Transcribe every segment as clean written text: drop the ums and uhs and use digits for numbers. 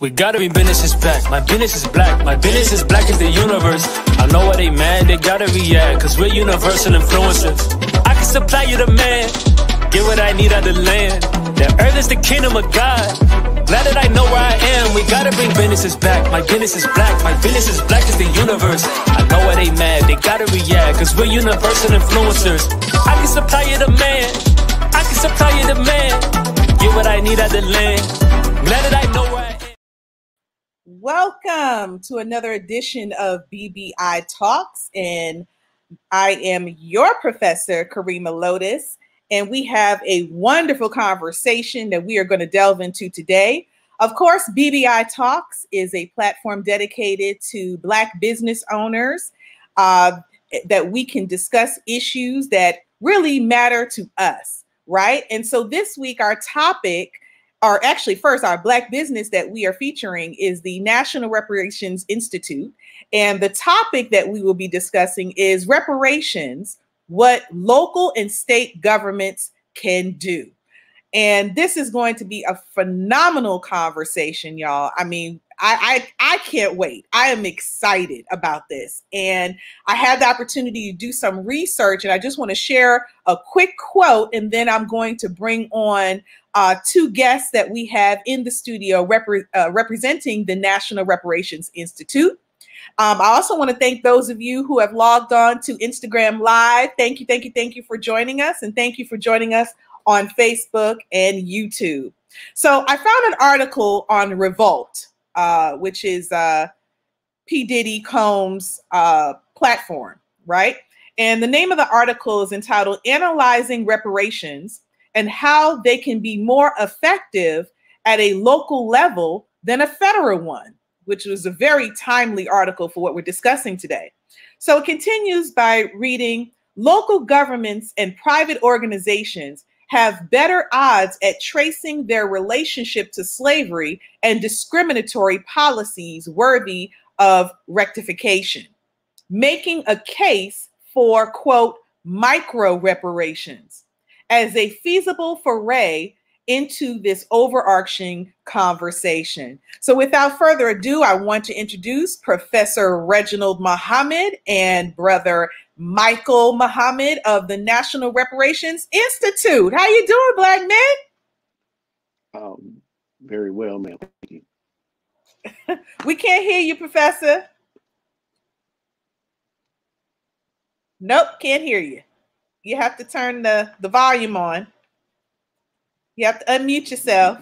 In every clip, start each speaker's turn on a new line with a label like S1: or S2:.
S1: We gotta be business back. My business is black. My business is black as the universe. I know why they mad. They gotta react. Cause we're universal influencers. I can supply you the man. Get what I need out the land. The earth is the kingdom of God. Glad that I know where I am. We gotta bring businesses back. My business is black. My business is black as the universe. I know why they mad. They gotta react. Cause we're universal influencers. I can supply you the man. I can supply you the man. Get what I need out the land. Glad that I know where I am.
S2: Welcome to another edition of BBI Talks, and I am your professor, Karriemah Lotus, and we have a wonderful conversation that we are going to delve into today. Of course, BBI Talks is a platform dedicated to Black business owners that we can discuss issues that really matter to us, right? And so this week, our topic, or actually first, our Black business that we are featuring is the National Reparations Institute. And the topic that we will be discussing is reparations, what local and state governments can do. And this is going to be a phenomenal conversation, y'all. I mean, I can't wait. I am excited about this. And I had the opportunity to do some research, and I just want to share a quick quote, and then I'm going to bring on two guests that we have in the studio representing the National Reparations Institute. I also want to thank those of you who have logged on to Instagram Live. Thank you, thank you, thank you for joining us, and thank you for joining us on Facebook and YouTube. So I found an article on Revolt, which is P. Diddy Combs' platform, right? And the name of the article is entitled Analyzing Reparations and How They Can Be More Effective at a Local Level Than a Federal One, which was a very timely article for what we're discussing today. So it continues by reading, local governments and private organizations have better odds at tracing their relationship to slavery and discriminatory policies worthy of rectification, making a case for, quote, micro reparations as a feasible foray into this overarching conversation. So without further ado, I want to introduce Professor Reginald Muhammad and Brother Michael Muhammad of the National Reparations Institute. How you doing, Black men?
S3: Very well, ma'am. Thank you.
S2: We can't hear you, Professor. Nope, can't hear you. You have to turn the volume on. You have to unmute yourself.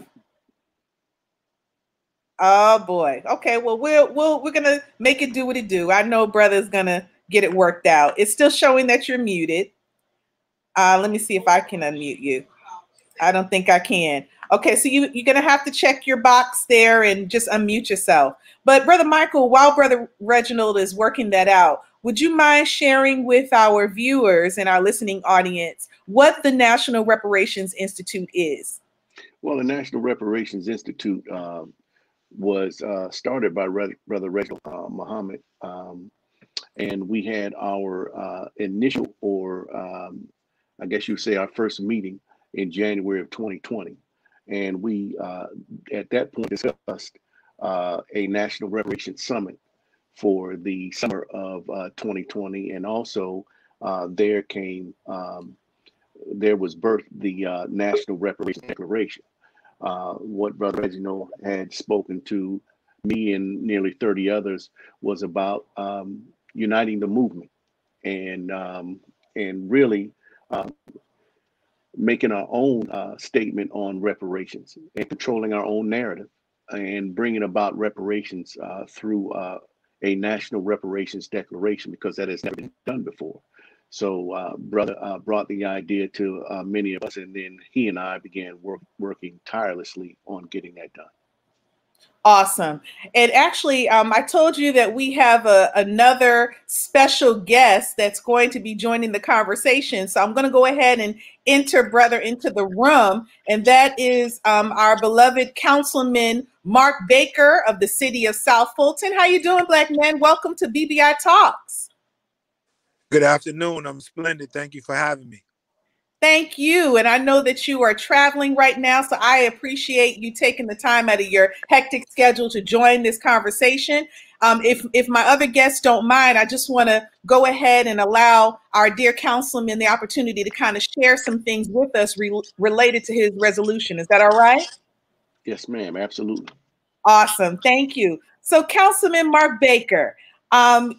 S2: Oh boy. Okay, well we're gonna make it do what it do. I know brother's gonna get it worked out. It's still showing that you're muted. Let me see if I can unmute you. I don't think I can. Okay, so you're gonna have to check your box there and just unmute yourself. But Brother Michael, while Brother Reginald is working that out, would you mind sharing with our viewers and our listening audience what the National Reparations Institute is?
S3: Well, the National Reparations Institute was started by Brother Reginald Muhammad, and we had our initial, or I guess you would say our first meeting in January of 2020. And we, at that point, discussed a National Reparations Summit for the summer of 2020. And also there was birthed the National Reparations Declaration. What Brother Reginald had spoken to me and nearly 30 others was about uniting the movement and really making our own statement on reparations and controlling our own narrative and bringing about reparations through a National Reparations Declaration, because that has never been done before. So brother brought the idea to many of us, and then he and I began working tirelessly on getting that done.
S2: Awesome. And actually, I told you that we have another special guest that's going to be joining the conversation. So I'm going to go ahead and enter brother into the room. And that is our beloved Councilman Mark Baker of the City of South Fulton. How you doing, Black man? Welcome to BBI Talks.
S4: Good afternoon. I'm splendid. Thank you for having me.
S2: Thank you. And I know that you are traveling right now, so I appreciate you taking the time out of your hectic schedule to join this conversation. If my other guests don't mind, I just want to go ahead and allow our dear councilman the opportunity to kind of share some things with us related to his resolution. Is that all right?
S3: Yes, ma'am. Absolutely.
S2: Awesome. Thank you. So, Councilman Mark Baker,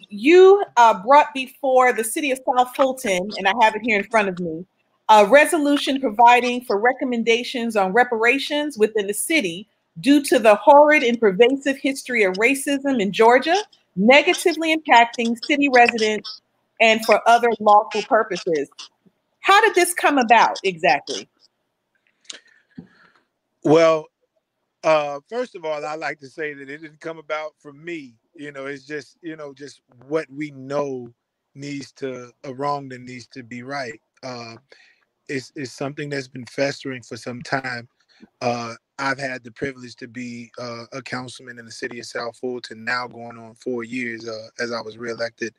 S2: you brought before the City of South Fulton, and I have it here in front of me, a resolution providing for recommendations on reparations within the city due to the horrid and pervasive history of racism in Georgia, negatively impacting city residents and for other lawful purposes. How did this come about exactly?
S4: Well, first of all, I like to say that it didn't come about from me. It's just, just what we know needs to, a wrong that needs to be right. It's something that's been festering for some time. I've had the privilege to be a councilman in the city of South Fulton, now going on 4 years, as I was reelected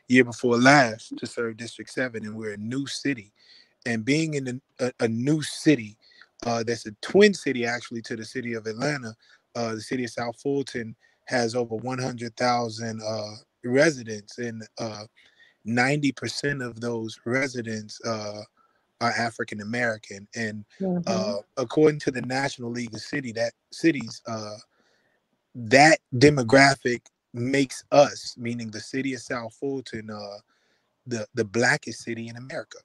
S4: year before last to serve District 7, and we're a new city. And being in a new city, that's a twin city actually to the city of Atlanta, the city of South Fulton has over 100,000 residents, and 90% of those residents are African American. And according to the National League of Cities, that demographic makes us, meaning the city of South Fulton, the blackest city in America,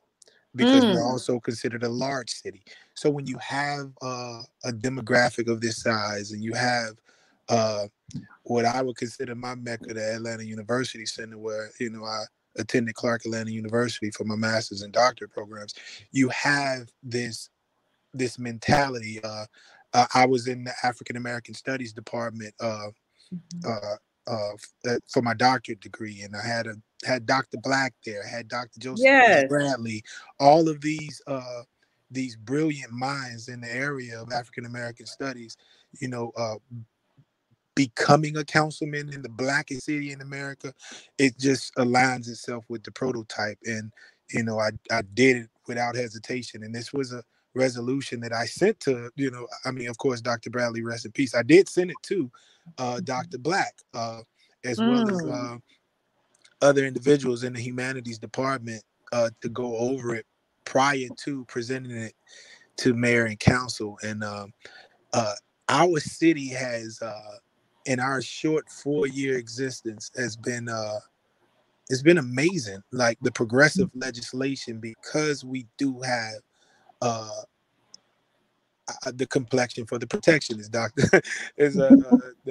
S4: because we're also considered a large city. So when you have a demographic of this size, and you have what I would consider my mecca, the Atlanta University Center, where I attended Clark Atlanta University for my master's and doctorate programs, you have this mentality. I was in the African American Studies department for my doctorate degree, and I had Dr. Black there, had Dr. Joseph Bradley, all of these brilliant minds in the area of African American studies, becoming a councilman in the blackest city in America. It just aligns itself with the prototype. And, I did it without hesitation. And this was a resolution that I sent to, of course, Dr. Bradley, rest in peace. I did send it to Dr. Black, as well as other individuals in the humanities department, to go over it prior to presenting it to mayor and council. And our city has, in our short 4-year existence, has been it's been amazing. Like the progressive legislation, because we do have the complexion for the protection, as the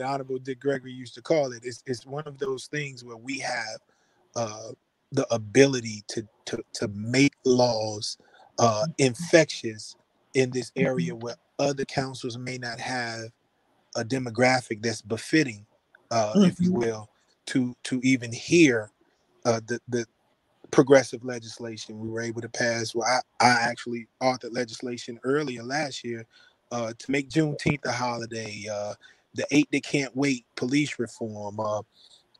S4: Honorable Dick Gregory used to call it. It's one of those things where we have the ability to make laws infectious in this area where other councils may not have a demographic that's befitting, if you will, to even hear the progressive legislation we were able to pass. Well, I actually authored legislation earlier last year to make Juneteenth a holiday, the 8 That Can't Wait police reform,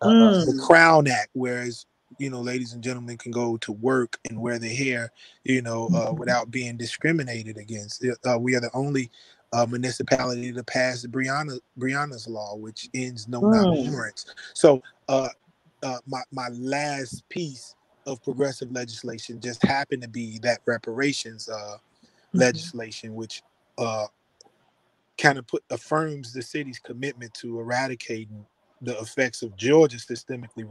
S4: the Crown Act, whereas ladies and gentlemen can go to work and wear their hair, without being discriminated against. We are the only municipality to pass the Breonna's law, which ends no nonwarrants. So my last piece of progressive legislation just happened to be that reparations legislation, which kind of affirms the city's commitment to eradicating the effects of Georgia's systemically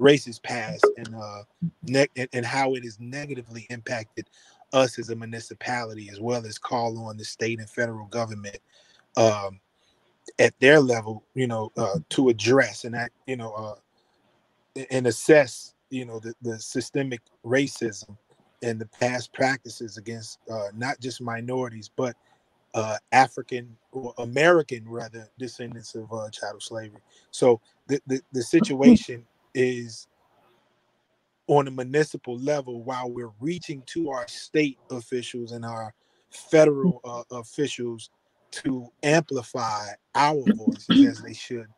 S4: racist past, and how it has negatively impacted us as a municipality, as well as call on the state and federal government at their level, to address and act, and assess, the systemic racism and the past practices against not just minorities, but African or American, rather, descendants of chattel slavery. So the situation is on a municipal level, while we're reaching to our state officials and our federal officials to amplify our voices as they should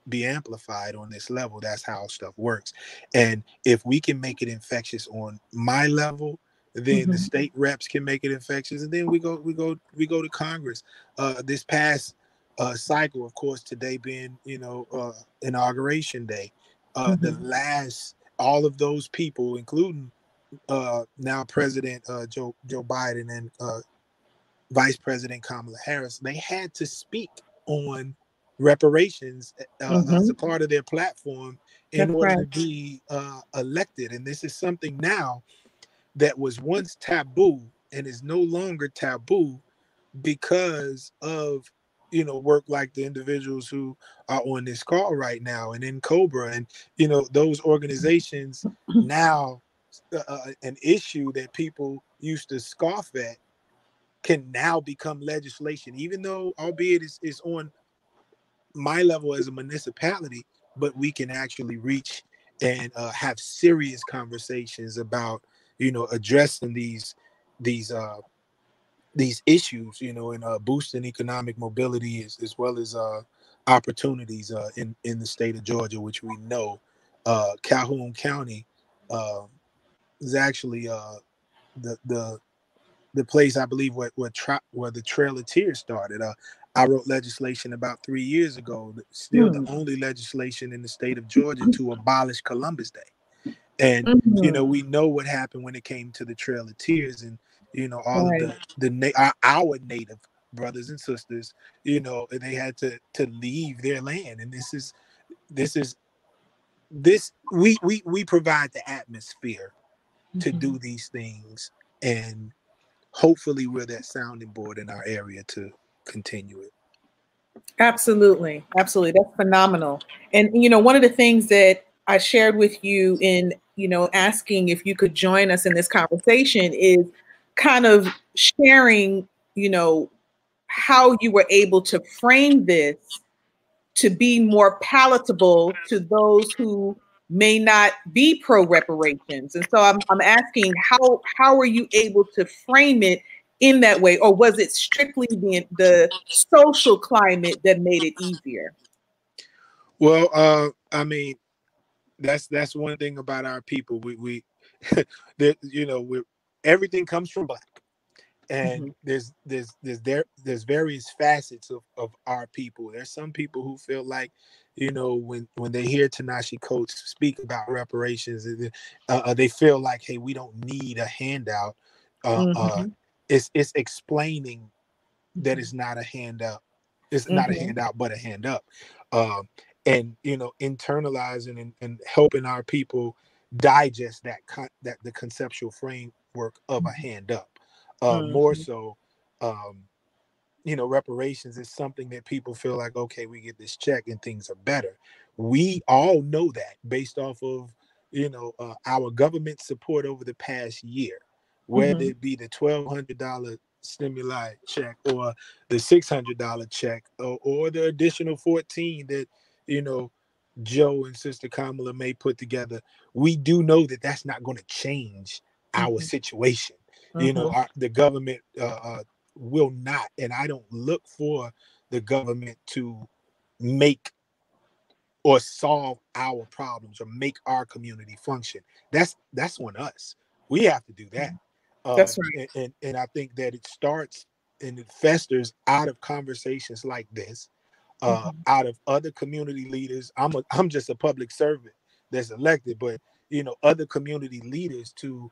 S4: be amplified on this level. That's how stuff works. And if we can make it infectious on my level, then the state reps can make it infectious, and then we go to Congress. This past cycle, of course, today being inauguration day, the last, all of those people, including now President Joe Biden and Vice President Kamala Harris, they had to speak on reparations as a part of their platform in
S2: That's
S4: order
S2: right.
S4: to be elected. And this is something now that was once taboo and is no longer taboo because of work like the individuals who are on this call right now and in Cobra, and those organizations now, an issue that people used to scoff at can now become legislation, even though albeit it's on my level as a municipality, but we can actually reach and have serious conversations about addressing these issues, and boosting economic mobility as well as opportunities in the state of Georgia, which we know Calhoun County is actually the place, I believe, where the Trail of Tears started. I wrote legislation about 3 years ago, still the only legislation in the state of Georgia to abolish Columbus Day. And we know what happened when it came to the Trail of Tears, and all
S2: Right.
S4: of our native brothers and sisters, they had to leave their land. And we provide the atmosphere to do these things, and hopefully we're that sounding board in our area to continue it.
S2: Absolutely. Absolutely. That's phenomenal. And, one of the things that I shared with you in, asking if you could join us in this conversation is kind of sharing, how you were able to frame this to be more palatable to those who may not be pro reparations. And so I'm asking, how are you able to frame it in that way, or was it strictly the social climate that made it easier?
S4: Well, I mean, that's one thing about our people. We everything comes from Black. And there's various facets of our people. There's some people who feel like, when they hear Tanashi Coates speak about reparations, they feel like, hey, we don't need a handout. It's explaining that it's not a handout. It's not a handout, but a hand up. And internalizing and helping our people digest that the conceptual framework of a hand up. More so, reparations is something that people feel like, okay, we get this check and things are better. We all know that based off of, our government support over the past year, whether it be the $1,200 stimuli check or the $600 check or the additional 14 that, Joe and Sister Kamala may put together. We do know that that's not going to change our situation. The government will not, and I don't look for the government to make or solve our problems or make our community function. That's on us. We have to do that.
S2: That's right.
S4: And I think that it starts and it festers out of conversations like this, out of other community leaders. I'm just a public servant that's elected, but other community leaders to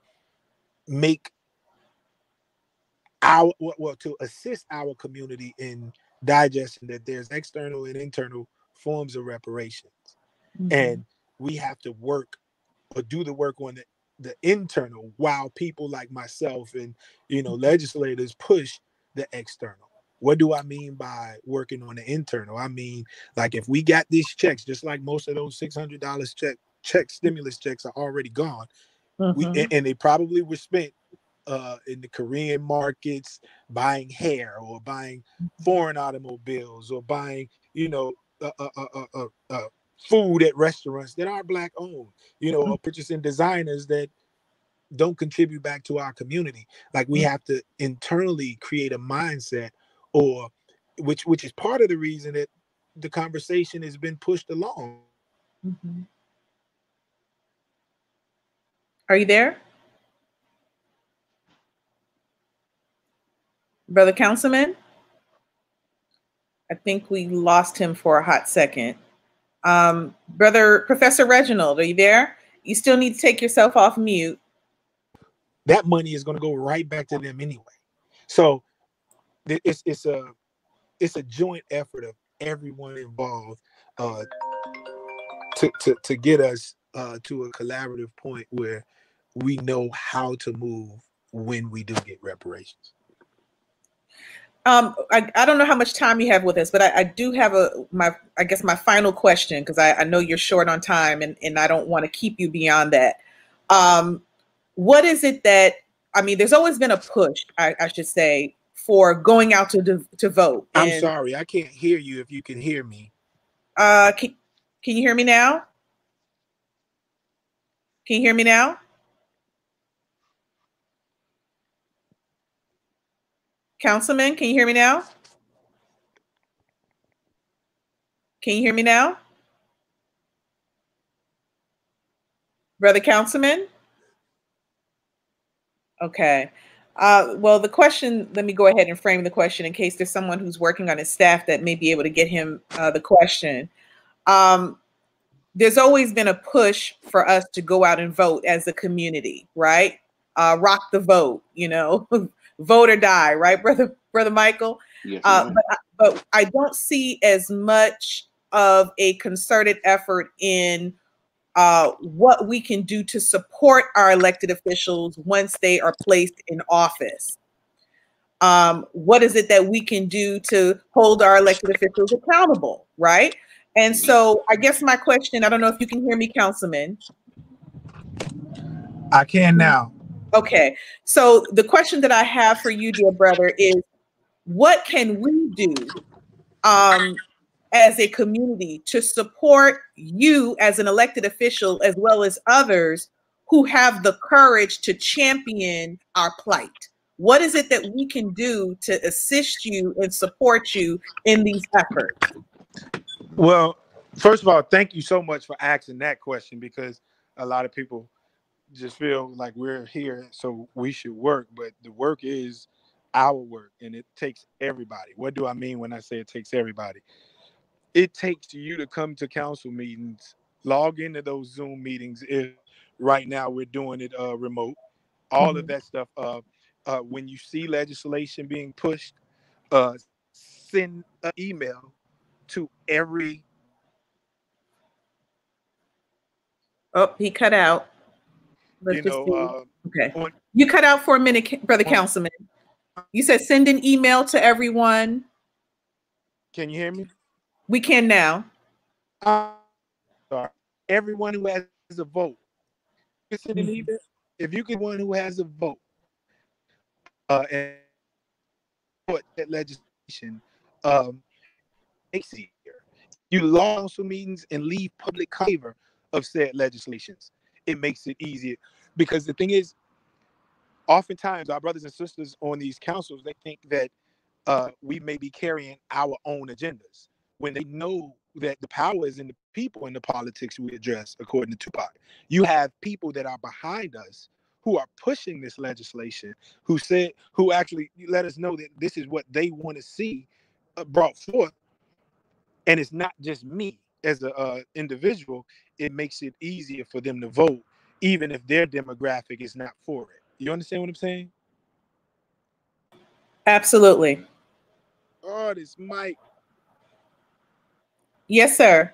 S4: make to assist our community in digesting that there's external and internal forms of reparations, and we have to work or do the work on the internal, while people like myself and legislators push the external. What do I mean by working on the internal? I mean, like, if we got these checks, just like most of those $600 stimulus checks are already gone, and they probably were spent in the Korean markets, buying hair or buying foreign automobiles or buying, food at restaurants that are Black owned, or purchasing designers that don't contribute back to our community. Like, we have to internally create a mindset, or which is part of the reason that the conversation has been pushed along.
S2: Are you there? Brother Councilman? I think we lost him for a hot second. Brother Professor Reginald, are you there? You still need to take yourself off mute.
S4: That money is going to go right back to them anyway. So it's a joint effort of everyone involved to get us to a collaborative point where we know how to move when we do get reparations.
S2: I don't know how much time you have with us, but I do have my final question, because I know you're short on time, and I don't want to keep you beyond that. What is it that, there's always been a push, I should say, for going out to vote.
S4: I'm sorry, I can't hear you. If you can hear me.
S2: Can you hear me now? Can you hear me now? Councilman, can you hear me now? Can you hear me now? Brother Councilman? Okay. Well, the question, let me go ahead and frame the question in case there's someone who's working on his staff that may be able to get him the question. There's always been a push for us to go out and vote as a community, right? Rock the vote, vote or die, right, brother Michael?
S3: Yes,
S2: but I don't see as much of a concerted effort in what we can do to support our elected officials once they are placed in office. What is it that we can do to hold our elected officials accountable, right? And so I guess my question, I don't know if you can hear me, Councilman.
S4: I can now.
S2: Okay. So the question that I have for you, dear brother, is what can we do as a community to support you as an elected official, as well as others who have the courage to champion our plight? What is it that we can do to assist you and support you in these efforts?
S4: Well, first of all, thank you so much for asking that question, because a lot of people just feel like we're here, so we should work, but the work is our work, and it takes everybody. What do I mean when I say it takes everybody? It takes you to come to council meetings, log into those Zoom meetings. If right now we're doing it remote, all of that stuff. When you see legislation being pushed, send an email to every.
S2: Oh, he cut out. Let's just see. Okay.
S4: On,
S2: you cut out for a minute, brother Councilman. You said send an email to everyone.
S4: Can you hear me?
S2: We can now.
S4: Sorry. Everyone who has a vote. You send an email. If you get one who has a vote, and that legislation, makes it easier. You log council meetings and leave public favor of said legislations. It makes it easier, because the thing is, oftentimes our brothers and sisters on these councils, they think that we may be carrying our own agendas, when they know that the power is in the people in the politics we address, according to Tupac. You have people that are behind us who are pushing this legislation, who actually let us know that this is what they want to see brought forth. And it's not just me as an individual. It makes it easier for them to vote, even if their demographic is not for it. You understand what I'm saying?
S2: Absolutely.
S4: Oh, this mic.
S2: Yes, sir.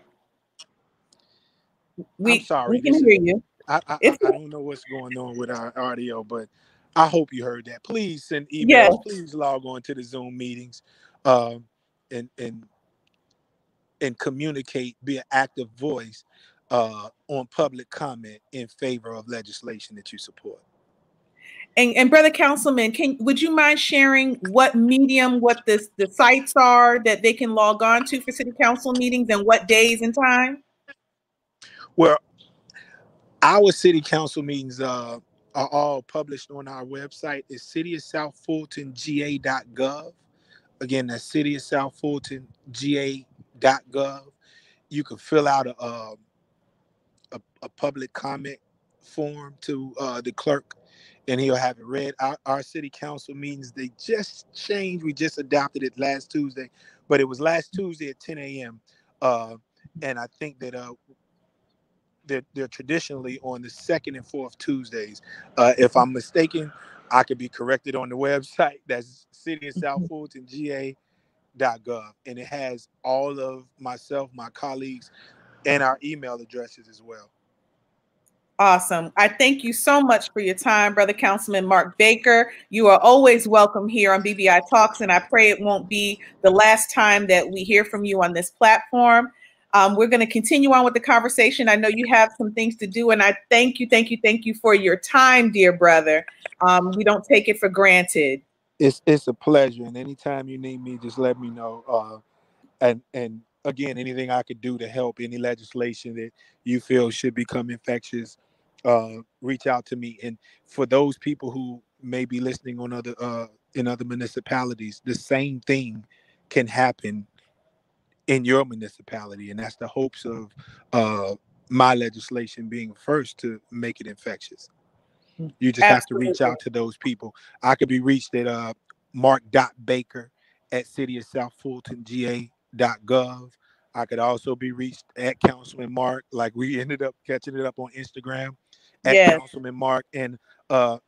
S4: I'm sorry.
S2: We can hear you.
S4: I don't know what's going on with our audio, but I hope you heard that. Please send emails.
S2: Yes.
S4: Please log on to the Zoom meetings, and communicate, be an active voice on public comment in favor of legislation that you support.
S2: And brother Councilman, would you mind sharing what medium, what the sites are that they can log on to for city council meetings, and what days and time?
S4: Well, our city council meetings are all published on our website. It's City of South Fulton GA.gov. Again, that's City of South Fulton GA.gov. You can fill out a public comment form to the clerk, and he'll have it read. Our city council meetings, they just changed. We just adopted it last Tuesday, but it was last Tuesday at 10 a.m. And I think that they're traditionally on the second and fourth Tuesdays. If I'm mistaken, I could be corrected on the website. That's City of South Fulton, GA.gov, and it has all of myself, my colleagues, and our email addresses as well.
S2: Awesome. I thank you so much for your time, Brother Councilman Mark Baker. You are always welcome here on BBI Talks, and I pray it won't be the last time that we hear from you on this platform. We're going to continue on with the conversation. I know you have some things to do, and I thank you for your time, dear brother. We don't take it for granted.
S4: It's a pleasure, and anytime you need me, just let me know. And again, anything I could do to help, any legislation that you feel should become infectious, reach out to me. And for those people who may be listening on in other municipalities, the same thing can happen in your municipality, and that's the hopes of my legislation being first to make it infectious. You just have to reach out to those people. I could be reached at mark.baker@cityofsouthfultonga.gov. I could also be reached at Councilman Mark, like we ended up catching it up on Instagram at Councilman Mark. And I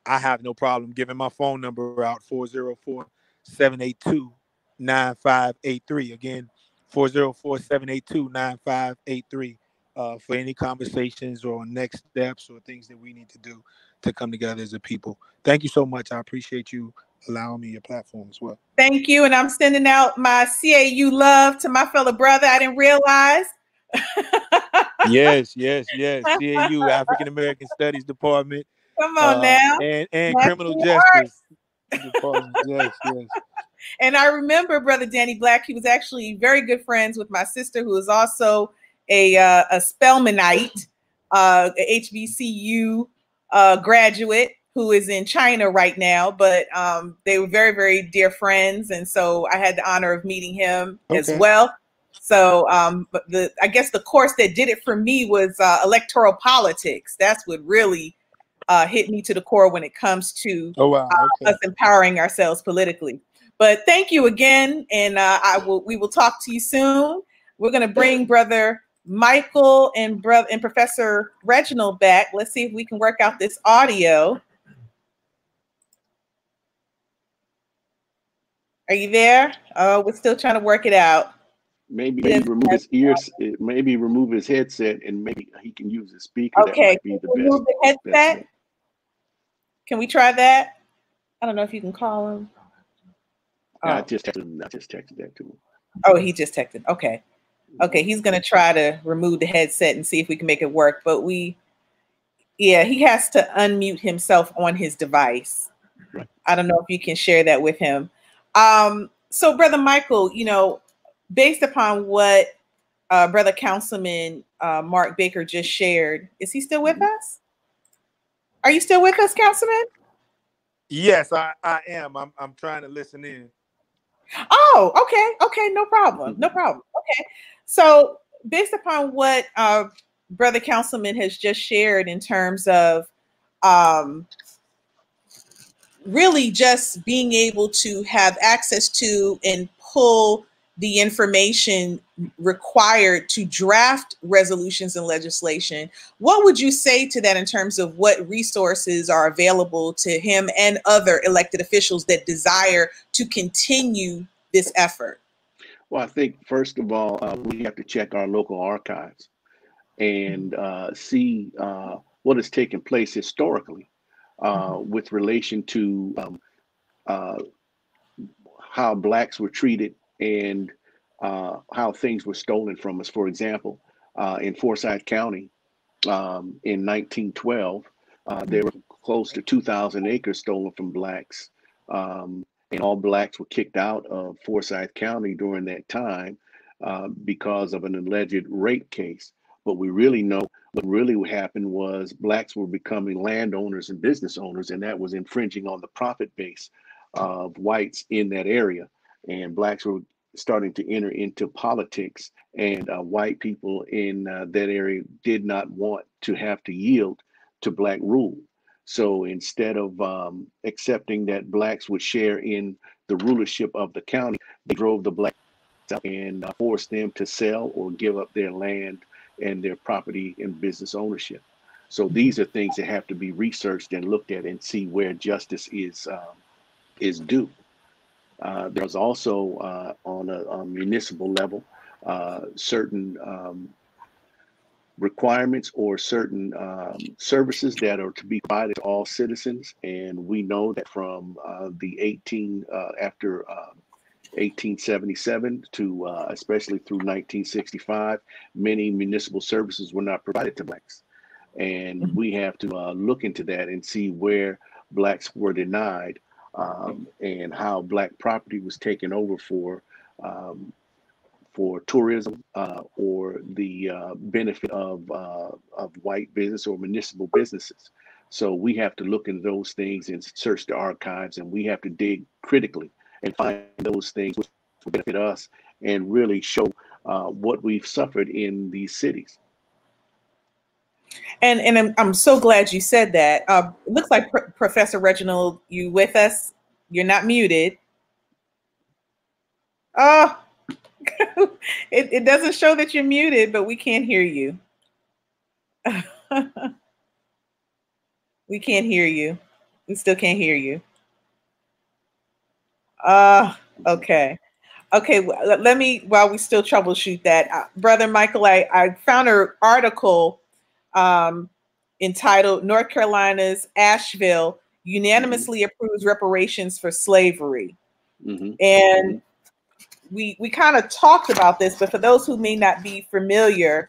S4: have no problem giving my phone number out, 404-782-9583. Again, 404-782-9583 for any conversations or next steps or things that we need to do to come together as a people. Thank you so much. I appreciate you allowing me your platform as well.
S2: Thank you. And I'm sending out my CAU love to my fellow brother. I didn't realize.
S4: Yes. CAU, African American Studies Department.
S2: Come on now.
S4: And Criminal Justice Department. Yes.
S2: And I remember Brother Danny Black. He was actually very good friends with my sister, who is also a Spelmanite, a HBCU graduate who is in China right now. But they were very, very dear friends. And so I had the honor of meeting him as well. So but I guess the course that did it for me was electoral politics. That's what really hit me to the core when it comes to us empowering ourselves politically. But thank you again, and we will talk to you soon. We're going to bring Brother Michael and Professor Reginald back. Let's see if we can work out this audio. Are you there? Oh, we're still trying to work it out.
S3: Maybe remove his ears. Maybe remove his headset, and maybe he can use his speaker.
S2: Okay,
S3: that might be the
S2: remove the headset. Can we try that? I don't know if you can call him.
S3: Oh. I just texted that to him.
S2: Oh, he just texted. Okay. He's going to try to remove the headset and see if we can make it work. But he has to unmute himself on his device.
S3: Right.
S2: I don't know if you can share that with him. So Brother Michael, based upon what Brother Councilman Mark Baker just shared, is he still with us? Are you still with us, Councilman?
S4: Yes, I am. I'm trying to listen in.
S2: Oh, okay, no problem. Okay, so based upon what Brother Councilman has just shared in terms of really just being able to have access to and pull the information required to draft resolutions and legislation, what would you say to that in terms of what resources are available to him and other elected officials that desire to continue this effort?
S3: Well, I think first of all, we have to check our local archives and see what has taken place historically with relation to how Blacks were treated and how things were stolen from us. For example, in Forsyth County in 1912, there were close to 2,000 acres stolen from Blacks. And all Blacks were kicked out of Forsyth County during that time because of an alleged rape case. But we really know what really happened was Blacks were becoming landowners and business owners, and that was infringing on the profit base of whites in that area. And Blacks were starting to enter into politics, and white people in that area did not want to have to yield to Black rule. So instead of accepting that blacks would share in the rulership of the county, they drove the blacks out and forced them to sell or give up their land and their property and business ownership. So these are things that have to be researched and looked at and see where justice is due. There's also on a municipal level certain requirements or certain services that are to be provided to all citizens, and we know that from after 1877 to especially through 1965, many municipal services were not provided to blacks, and we have to look into that and see where blacks were denied, and how black property was taken over for tourism or the benefit of white business or municipal businesses. So we have to look into those things and search the archives, and we have to dig critically and find those things which will benefit us and really show what we've suffered in these cities.
S2: And I'm so glad you said that. It looks like Professor Reginald, you with us? You're not muted. Oh, it doesn't show that you're muted, but we can't hear you. We can't hear you. We still can't hear you. Okay. Okay, let me, while we still troubleshoot that, Brother Michael, I found an article entitled North Carolina's Asheville unanimously approves reparations for slavery. And we kind of talked about this, but for those who may not be familiar,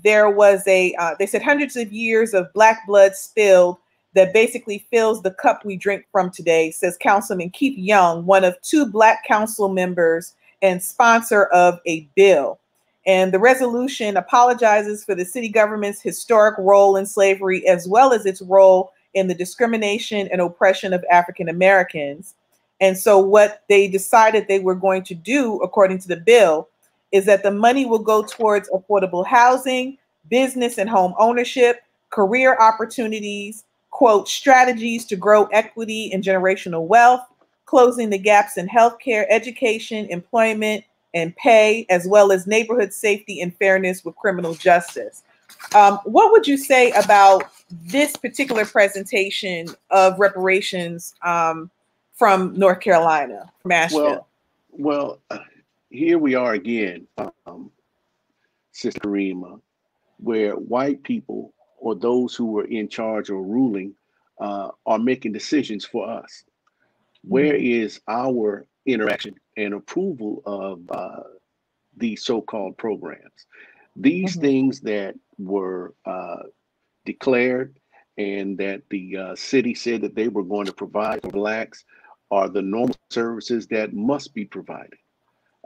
S2: there was they said hundreds of years of black blood spilled that basically fills the cup we drink from today, says Councilman Keith Young, one of 2 black council members and sponsor of a bill. And the resolution apologizes for the city government's historic role in slavery, as well as its role in the discrimination and oppression of African Americans. And so what they decided they were going to do, according to the bill, is that the money will go towards affordable housing, business and home ownership, career opportunities, quote, strategies to grow equity and generational wealth, closing the gaps in healthcare, education, employment, and pay, as well as neighborhood safety and fairness with criminal justice. What would you say about this particular presentation of reparations from North Carolina, from Asheville?
S3: Well, here we are again, Sister Karriemah, where white people or those who were in charge or ruling are making decisions for us. Where is our interaction and approval of these so-called programs? These things that were declared and that the city said that they were going to provide for blacks are the normal services that must be provided.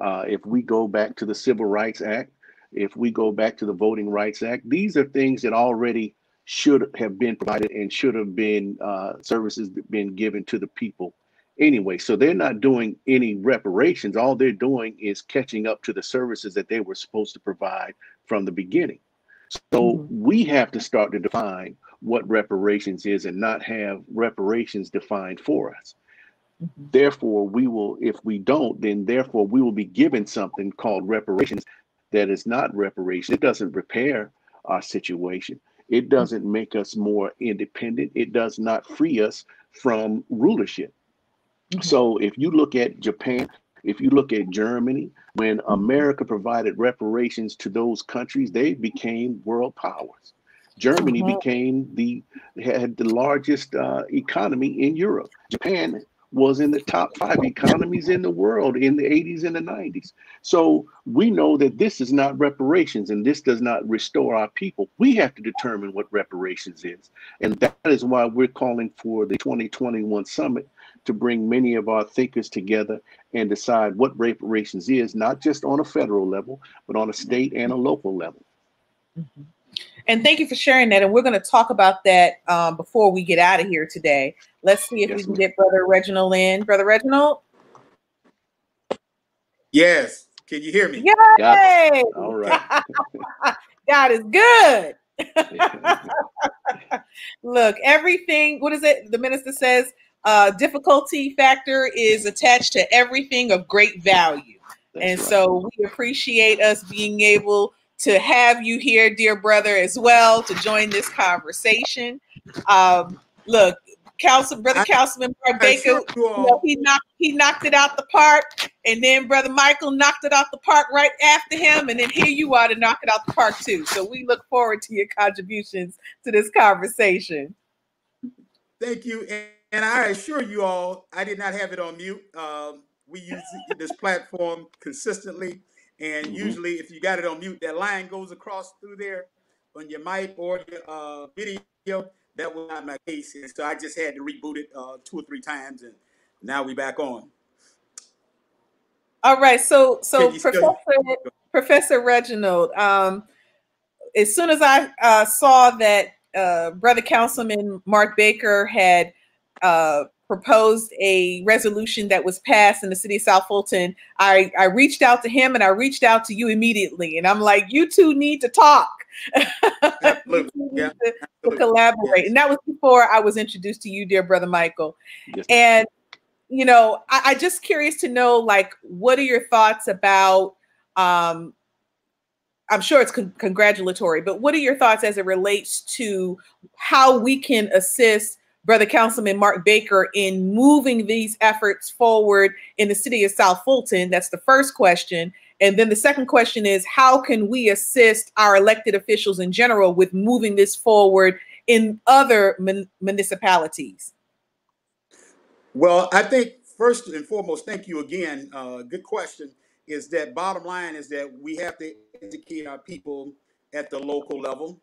S3: If we go back to the Civil Rights Act, if we go back to the Voting Rights Act, these are things that already should have been provided and should have been services been given to the people anyway. So they're not doing any reparations. All they're doing is catching up to the services that they were supposed to provide from the beginning. So we have to start to define what reparations is and not have reparations defined for us. Therefore, we will, if we don't, then therefore we will be given something called reparations that is not reparation. It doesn't repair our situation. It doesn't make us more independent. It does not free us from rulership. So if you look at Japan, if you look at Germany, when America provided reparations to those countries, they became world powers. Germany had the largest economy in Europe. Japan was in the top 5 economies in the world in the 80s and the 90s. So we know that this is not reparations and this does not restore our people. We have to determine what reparations is. And that is why we're calling for the 2021 summit to bring many of our thinkers together and decide what reparations is, not just on a federal level, but on a state and a local level.
S2: And thank you for sharing that. And we're going to talk about that before we get out of here today. Let's see if we can get Brother Reginald in. Brother Reginald?
S5: Yes. Can you hear me?
S2: Yay!
S3: All right.
S2: God is good. Look, everything, what is it? The minister says, difficulty factor is attached to everything of great value.
S3: That's
S2: And
S3: right.
S2: so we appreciate us being able to have you here, dear brother, as well, to join this conversation. Look, Brother Councilman Mark Baker, he knocked it out the park, and then Brother Michael knocked it out the park right after him, and then here you are to knock it out the park too. So we look forward to your contributions to this conversation.
S5: Thank you, and I assure you all, I did not have it on mute. We use this platform consistently, and usually, if you got it on mute, that line goes across through there on your mic or your video. That was not my case, and so I just had to reboot it 2 or 3 times, and now we back on.
S2: All right, so Professor Reginald, as soon as I saw that Brother Councilman Mark Baker had proposed a resolution that was passed in the city of South Fulton, I reached out to him and I reached out to you immediately, and I'm like, you two need to talk.
S5: Absolutely.
S2: To collaborate. Yes. And that was before I was introduced to you, dear Brother Michael. Yes. And you know, I just curious to know, like, what are your thoughts about, I'm sure it's congratulatory, but what are your thoughts as it relates to how we can assist Brother Councilman Mark Baker in moving these efforts forward in the city of South Fulton? That's the first question. And then the second question is, how can we assist our elected officials in general with moving this forward in other municipalities?
S5: Well, I think first and foremost, thank you again. Good question. Is that bottom line is that we have to educate our people at the local level,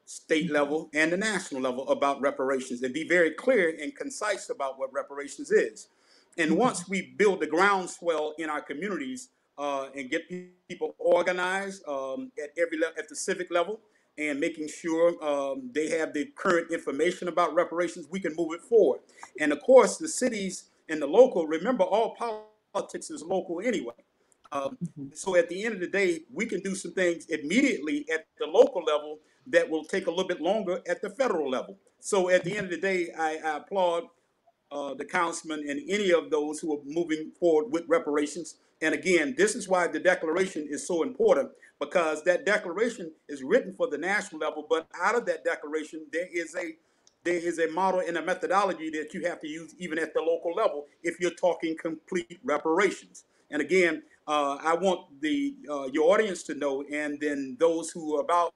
S5: state level, and the national level about reparations, and be very clear and concise about what reparations is. And once we build the groundswell in our communities and get people organized at every level, at the civic level, and making sure they have the current information about reparations, we can move it forward. And of course, the cities and the local, remember, all politics is local anyway. So at the end of the day, we can do some things immediately at the local level that will take a little bit longer at the federal level. So at the end of the day, I applaud the councilman and any of those who are moving forward with reparations. And again, this is why the declaration is so important, because that declaration is written for the national level, but out of that declaration, there is a model and a methodology that you have to use even at the local level if you're talking complete reparations. And again, I want your audience to know, and then those who are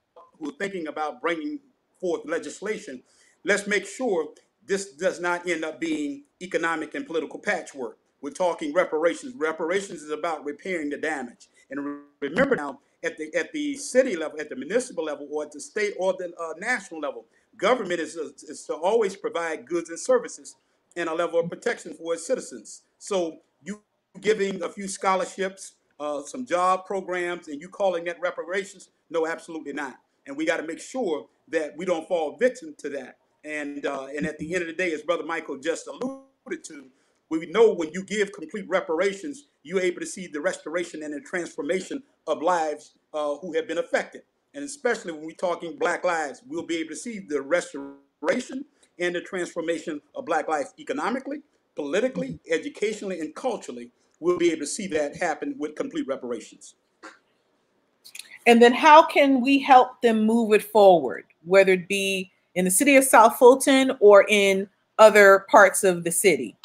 S5: thinking about bringing forth legislation, let's make sure this does not end up being economic and political patchwork. We're talking reparations. Reparations is about repairing the damage. And remember now, at the city level, at the municipal level, or at the state or the national level, government is to always provide goods and services and a level of protection for its citizens. So you giving a few scholarships, some job programs, and you calling that reparations? No, absolutely not. And we got to make sure that we don't fall victim to that. And at the end of the day, as Brother Michael just alluded to, we know when you give complete reparations, you're able to see the restoration and the transformation of lives who have been affected. And especially when we're talking Black lives, we'll be able to see the restoration and the transformation of Black life economically, politically, educationally, and culturally. We'll be able to see that happen with complete reparations.
S2: And then how can we help them move it forward, whether it be in the city of South Fulton or in other parts of the city?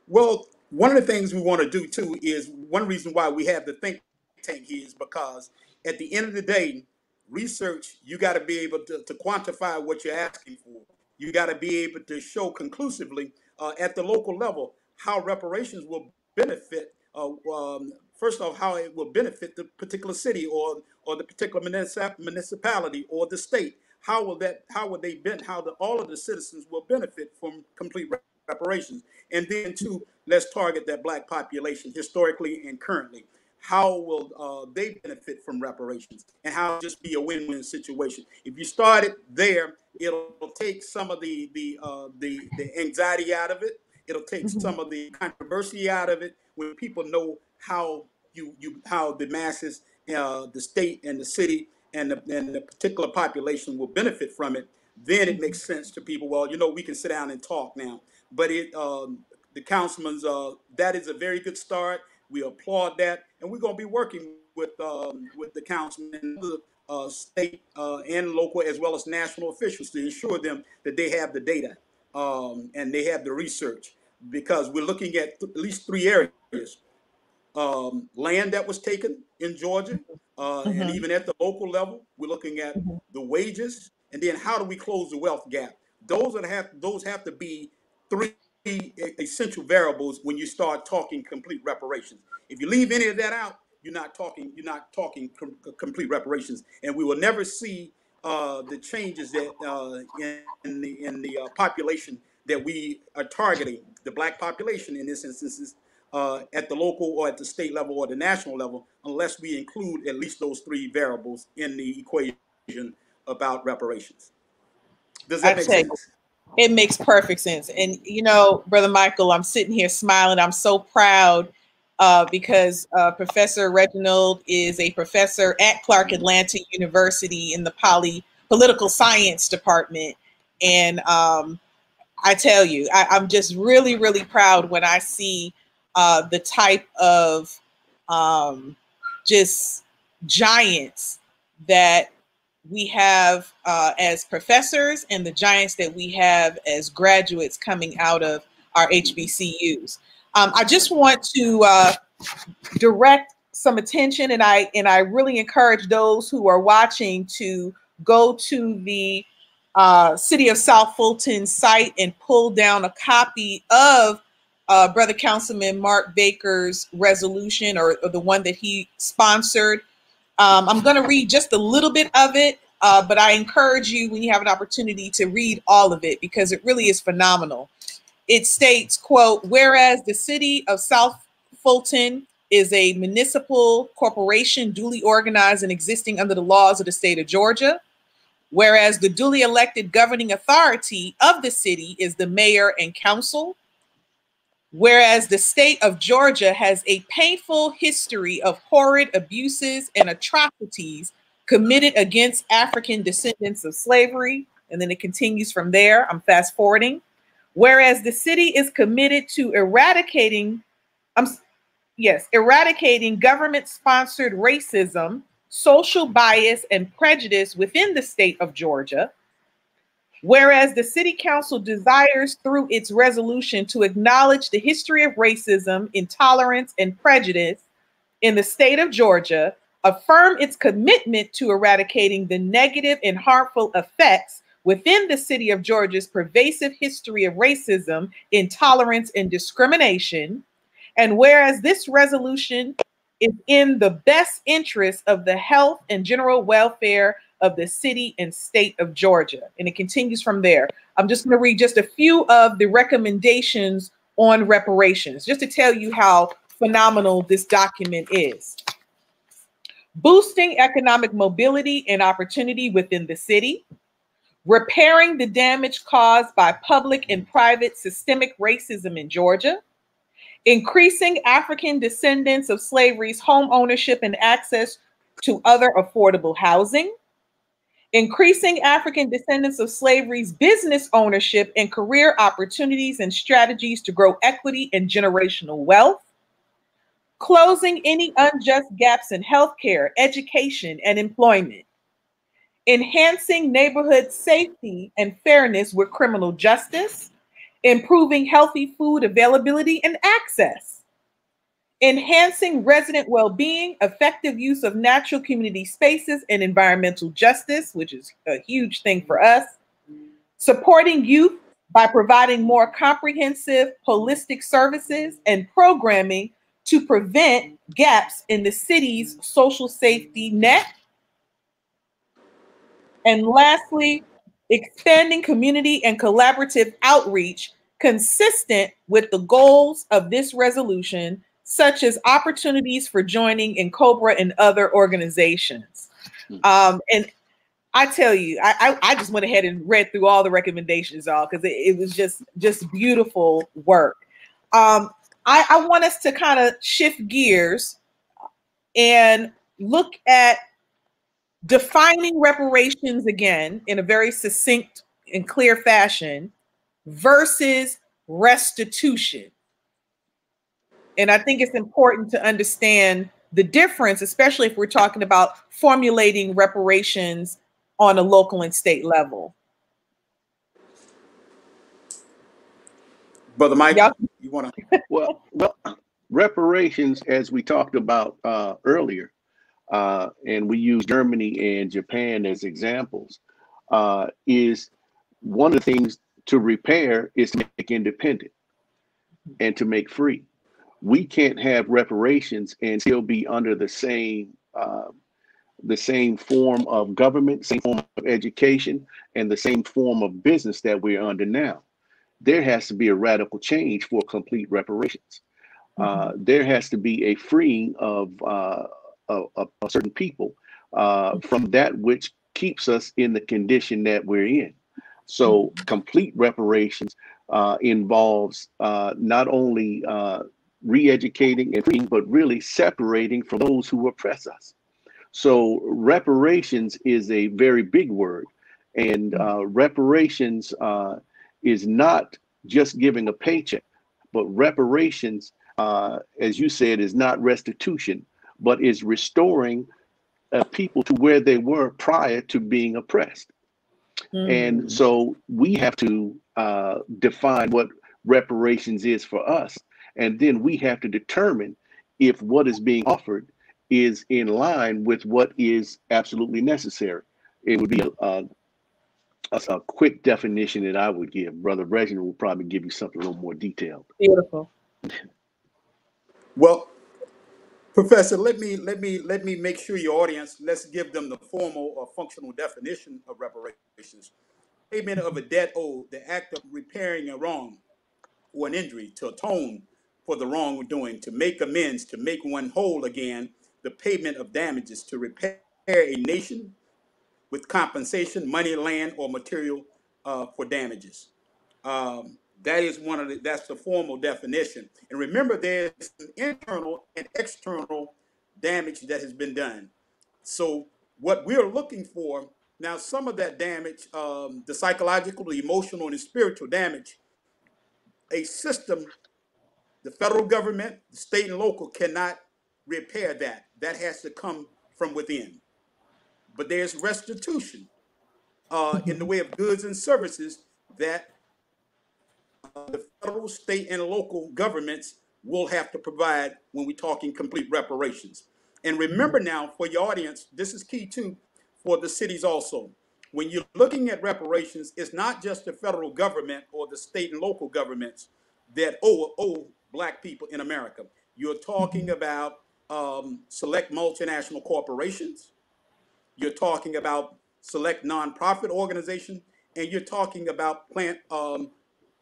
S5: Well, one of the things we want to do too is one reason why we have the think tank here is because at the end of the day, research, you got to be able to quantify what you're asking for. You got to be able to show conclusively at the local level how reparations will benefit. First off, how it will benefit the particular city or the particular municipality or the state. How will all of the citizens will benefit from complete reparations? And then two, let's target that Black population historically and currently. How will they benefit from reparations, and how it'll just be a win-win situation? If you start it there, it'll take some of the anxiety out of it. It'll take some of the controversy out of it when people know how how the masses, the state and the city and the particular population will benefit from it. then it makes sense to people. Well, you know, we can sit down and talk now. But the councilman's that is a very good start. We applaud that, and we're going to be working with the councilman and the state and local as well as national officials to ensure them that they have the data and they have the research, because we're looking at at least 3 areas. Land that was taken in Georgia, and even at the local level, we're looking at the wages, and then how do we close the wealth gap? Those have to be 3 essential variables when you start talking complete reparations. If you leave any of that out, you're not talking complete reparations, and we will never see the changes that in the population that we are targeting, the Black population in this instance, at the local or at the state level or the national level, unless we include at least those 3 variables in the equation about reparations. Does that make sense?
S2: It makes perfect sense. And, you know, Brother Michael, I'm sitting here smiling. I'm so proud because Professor Reginald is a professor at Clark Atlanta University in the political science department. And I tell you, I'm just really, really proud when I see the type of just giants that we have as professors and the giants that we have as graduates coming out of our HBCUs. I just want to direct some attention, and I really encourage those who are watching to go to the City of South Fulton site and pull down a copy of Brother Councilman Mark Baker's resolution, or the one that he sponsored. I'm going to read just a little bit of it, but I encourage you, when you have an opportunity, to read all of it, because it really is phenomenal. It states, quote, whereas the City of South Fulton is a municipal corporation duly organized and existing under the laws of the state of Georgia, whereas the duly elected governing authority of the city is the mayor and council, whereas the state of Georgia has a painful history of horrid abuses and atrocities committed against African descendants of slavery. And then it continues from there. I'm fast forwarding. Whereas the city is committed to eradicating government-sponsored racism, social bias, and prejudice within the state of Georgia. Whereas the City Council desires, through its resolution, to acknowledge the history of racism, intolerance, and prejudice in the state of Georgia, affirm its commitment to eradicating the negative and harmful effects within the City of Georgia's pervasive history of racism, intolerance, and discrimination. And whereas this resolution is in the best interest of the health and general welfare of the city and state of Georgia. And it continues from there. I'm just going to read just a few of the recommendations on reparations, just to tell you how phenomenal this document is. Boosting economic mobility and opportunity within the city. Repairing the damage caused by public and private systemic racism in Georgia. Increasing African descendants of slavery's home ownership and access to other affordable housing. Increasing African descendants of slavery's business ownership and career opportunities and strategies to grow equity and generational wealth. Closing any unjust gaps in healthcare, education, and employment. Enhancing neighborhood safety and fairness with criminal justice. Improving healthy food availability and access. Enhancing resident well-being, effective use of natural community spaces, and environmental justice, which is a huge thing for us. Supporting youth by providing more comprehensive, holistic services and programming to prevent gaps in the city's social safety net. And lastly, expanding community and collaborative outreach consistent with the goals of this resolution, such as opportunities for joining in COBRA and other organizations. And I tell you, I just went ahead and read through all the recommendations, all, because it was just beautiful work. I want us to kind of shift gears and look at defining reparations again in a very succinct in clear fashion versus restitution. And I think it's important to understand the difference, especially if we're talking about formulating reparations on a local and state level.
S5: Brother Mike, you want to?
S3: Well, reparations, as we talked about earlier, and we use Germany and Japan as examples, is one of the things to repair is to make independent and to make free. We can't have reparations and still be under the same form of government, same form of education, and the same form of business that we're under now. There has to be a radical change for complete reparations. There has to be a freeing of certain people from that which keeps us in the condition that we're in. So complete reparations involves not only re-educating and freeing, but really separating from those who oppress us. So reparations is a very big word, and reparations is not just giving a paycheck, but reparations, as you said, is not restitution, but is restoring people to where they were prior to being oppressed. And so we have to define what reparations is for us. And then we have to determine if what is being offered is in line with what is absolutely necessary. It would be a quick definition that I would give. Brother Reginald will probably give you something a little more detailed.
S2: Beautiful.
S5: Well, Professor, let me make sure your audience, let's give them the formal or functional definition of reparations. Payment of a debt owed, the act of repairing a wrong or an injury, to atone for the wrongdoing, to make amends, to make one whole again, the payment of damages, to repair a nation with compensation, money, land, or material for damages. That is that's the formal definition. And remember, there's an internal and external damage that has been done. So what we're looking for now, some of that damage, the psychological, the emotional, and the spiritual damage, a system, the federal government, the state and local cannot repair that. That has to come from within. But there's restitution in the way of goods and services that the federal, state, and local governments will have to provide when we're talking complete reparations. And remember now, for your audience, this is key too, for the cities also. When you're looking at reparations, it's not just the federal government or the state and local governments that owe Black people in America. You're talking about select multinational corporations. You're talking about select nonprofit organizations, and you're talking about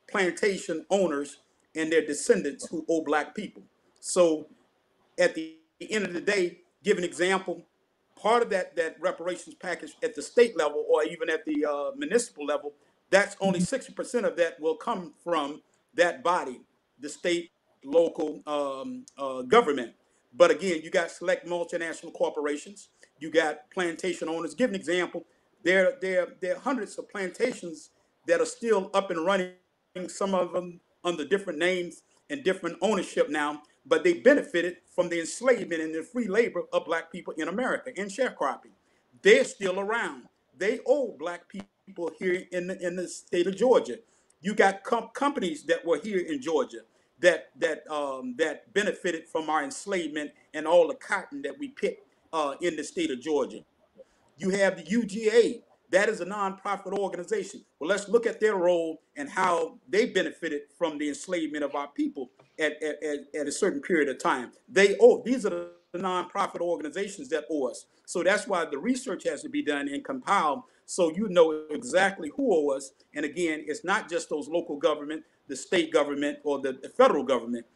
S5: plantation owners and their descendants who owe Black people. So at the end of the day, give an example, part of that reparations package at the state level or even at the municipal level, that's only 60% of that will come from that body, the state, local government. But again, you got select multinational corporations, you got plantation owners. Give an example, there are hundreds of plantations that are still up and running, some of them under different names and different ownership now, but they benefited from the enslavement and the free labor of Black people in America and sharecropping. They're still around. They owe Black people here in the state of Georgia. You got companies that were here in Georgia that benefited from our enslavement and all the cotton that we picked in the state of Georgia. You have the UGA. That is a nonprofit organization. Well, let's look at their role and how they benefited from the enslavement of our people at a certain period of time. These are the nonprofit organizations that owe us. So that's why the research has to be done and compiled so you know exactly who owe us. And again, it's not just those local government, the state government, or the federal government.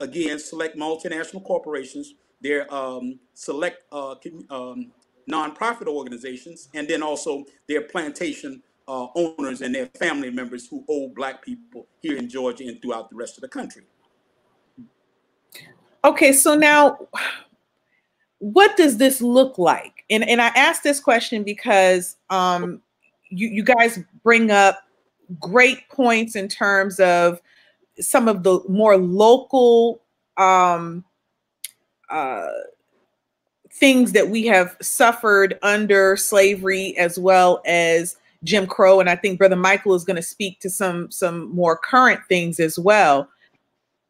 S5: Again, select multinational corporations, they're select nonprofit organizations, and then also their plantation owners and their family members who owe Black people here in Georgia and throughout the rest of the country.
S2: Okay, so now what does this look like? And I asked this question because you guys bring up great points in terms of some of the more local things that we have suffered under slavery, as well as Jim Crow. And I think Brother Michael is going to speak to some more current things as well.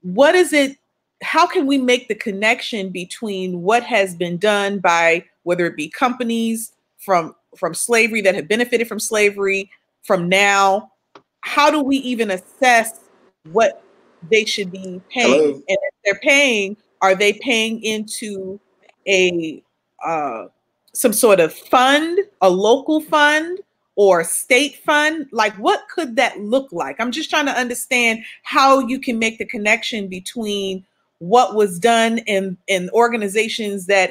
S2: What is it? How can we make the connection between what has been done by, whether it be companies from slavery that have benefited from slavery, from now? How do we even assess what they should be paying?
S5: Hello.
S2: And if they're paying, are they paying into a some sort of fund, a local fund or state fund? Like, what could that look like? I'm just trying to understand how you can make the connection between what was done in organizations that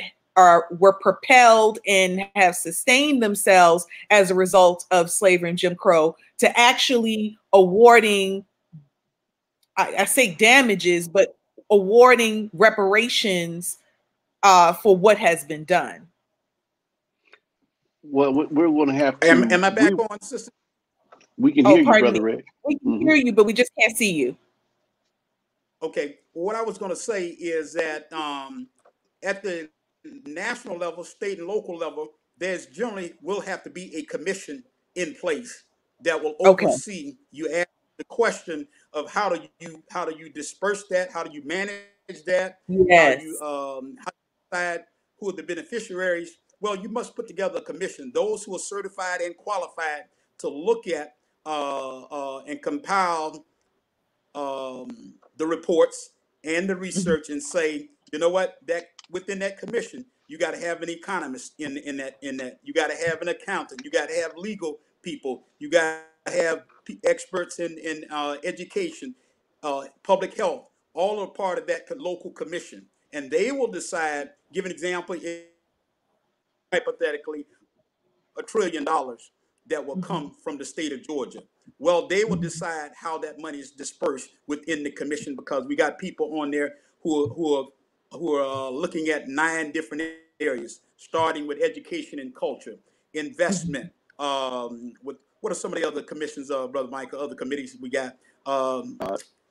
S2: were propelled and have sustained themselves as a result of slavery and Jim Crow, to actually awarding, I say damages, but awarding reparations for what has been done.
S3: Well, we're going to have to.
S5: Am I back on, sister?
S3: We can hear you, Brother
S2: Me.
S3: Reg.
S2: We can hear you, but we just can't see you.
S5: Okay. What I was going to say is that at the national level, state and local level, there's generally will have to be a commission in place that will oversee. Okay. You ask the question of how do you disperse that? How do you manage that?
S2: Yes.
S5: How do you decide who are the beneficiaries? Well, you must put together a commission, those who are certified and qualified to look at and compile the reports and the research and say, you know what, that within that commission, you got to have an economist in that. You got to have an accountant. You got to have legal people. You got to have experts in education, public health. All are part of that local commission, and they will decide. Give an example. Hypothetically, $1 trillion that will come from the state of Georgia. Well, they will decide how that money is dispersed within the commission, because we got people on there who are looking at 9 different areas, starting with education and culture, investment. With what are some of the other commissions, Brother Michael? Other committees we got?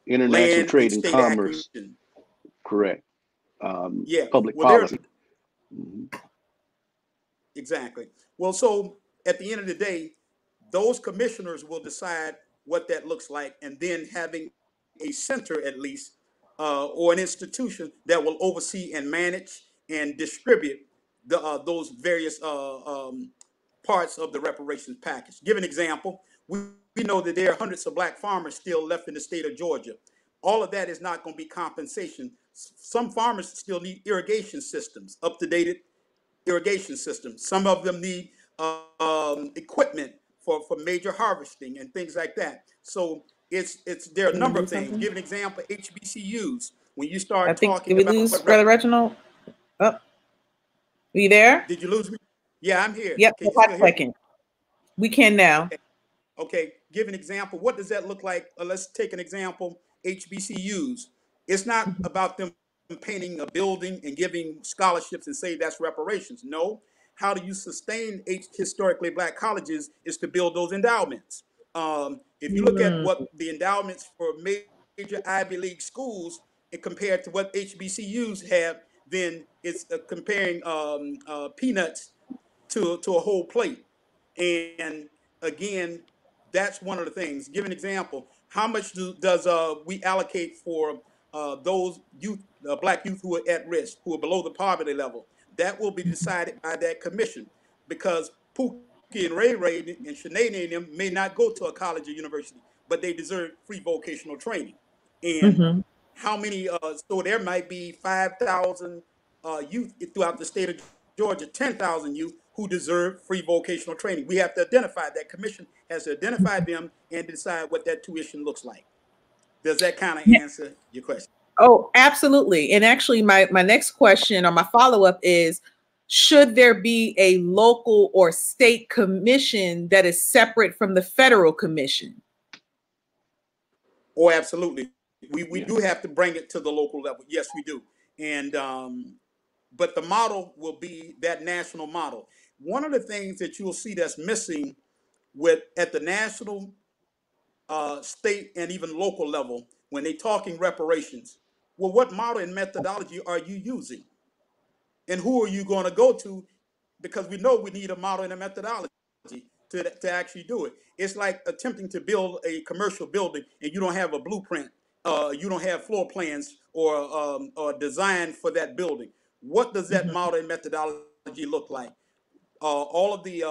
S3: International
S5: land
S3: trade
S5: and
S3: and commerce.
S5: acquisition.
S3: Correct.
S5: Yeah.
S3: Public policy.
S5: Exactly. Well, so at the end of the day, those commissioners will decide what that looks like, and then having a center at least, or an institution that will oversee and manage and distribute those various parts of the reparations package. Give an example. We know that there are hundreds of black farmers still left in the state of Georgia. All of that is not going to be compensation. Some farmers still need irrigation systems, up-to-date irrigation systems. Some of them need equipment for major harvesting and things like that. So there are a number of things. Give an example, HBCUs. When you start talking
S2: about, did we lose Brother Reginald? Oh, are you there?
S5: Did you lose me? Yeah, I'm here.
S2: Yep. Can you still hear me? We can now.
S5: Okay. Give an example. What does that look like? Let's take an example. HBCUs. It's not about them painting a building and giving scholarships and say that's reparations. No. How do you sustain historically black colleges is to build those endowments. If you look at what the endowments for major Ivy League schools and compared to what HBCUs have, then it's comparing peanuts to a whole plate. And again, that's one of the things. Give an example. How much does we allocate for those youth, black youth who are at risk, who are below the poverty level? That will be decided by that commission, because Pookie and Ray Ray and Sinead and them may not go to a college or university, but they deserve free vocational training. And how many, so there might be 5,000 youth throughout the state of Georgia, 10,000 youth who deserve free vocational training. We have to identify, that commission has to identify them and decide what that tuition looks like. Does that kind of answer your question?
S2: Oh, absolutely. And actually, my next question or my follow-up is, should there be a local or state commission that is separate from the federal commission?
S5: Oh, absolutely. We do have to bring it to the local level. Yes, we do. And but the model will be that national model. One of the things that you'll see that's missing with at the national, state, and even local level when they're talking reparations. Well, what model and methodology are you using? And who are you going to go to? Because we know we need a model and a methodology to actually do it. It's like attempting to build a commercial building and you don't have a blueprint, you don't have floor plans or design for that building. What does that model and methodology look like? All of the,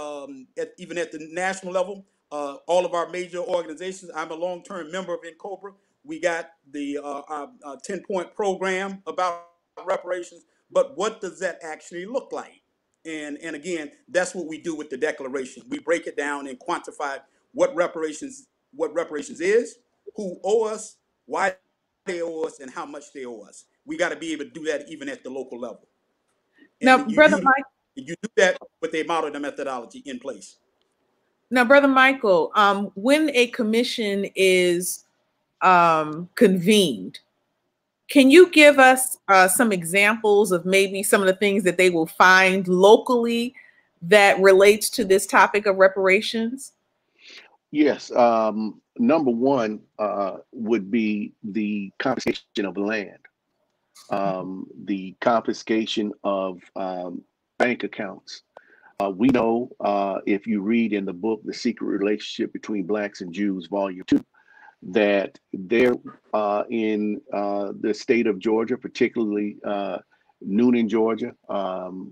S5: even at the national level, all of our major organizations, I'm a long-term member of NCOBRA. We got the 10-point program about reparations, but what does that actually look like? And again, that's what we do with the declaration. We break it down and quantify what reparations is, who owe us, why they owe us, and how much they owe us. We got to be able to do that even at the local level. And
S2: Now, Brother Mike,
S5: you do that with a model and a methodology in place.
S2: Now, Brother Michael, when a commission is convened, can you give us some examples of maybe some of the things that they will find locally that relates to this topic of reparations?
S3: Yes. Number one would be the confiscation of land, the confiscation of bank accounts. We know, if you read in the book, The Secret Relationship Between Blacks and Jews, Volume 2, that there in the state of Georgia, particularly Noonan, Georgia,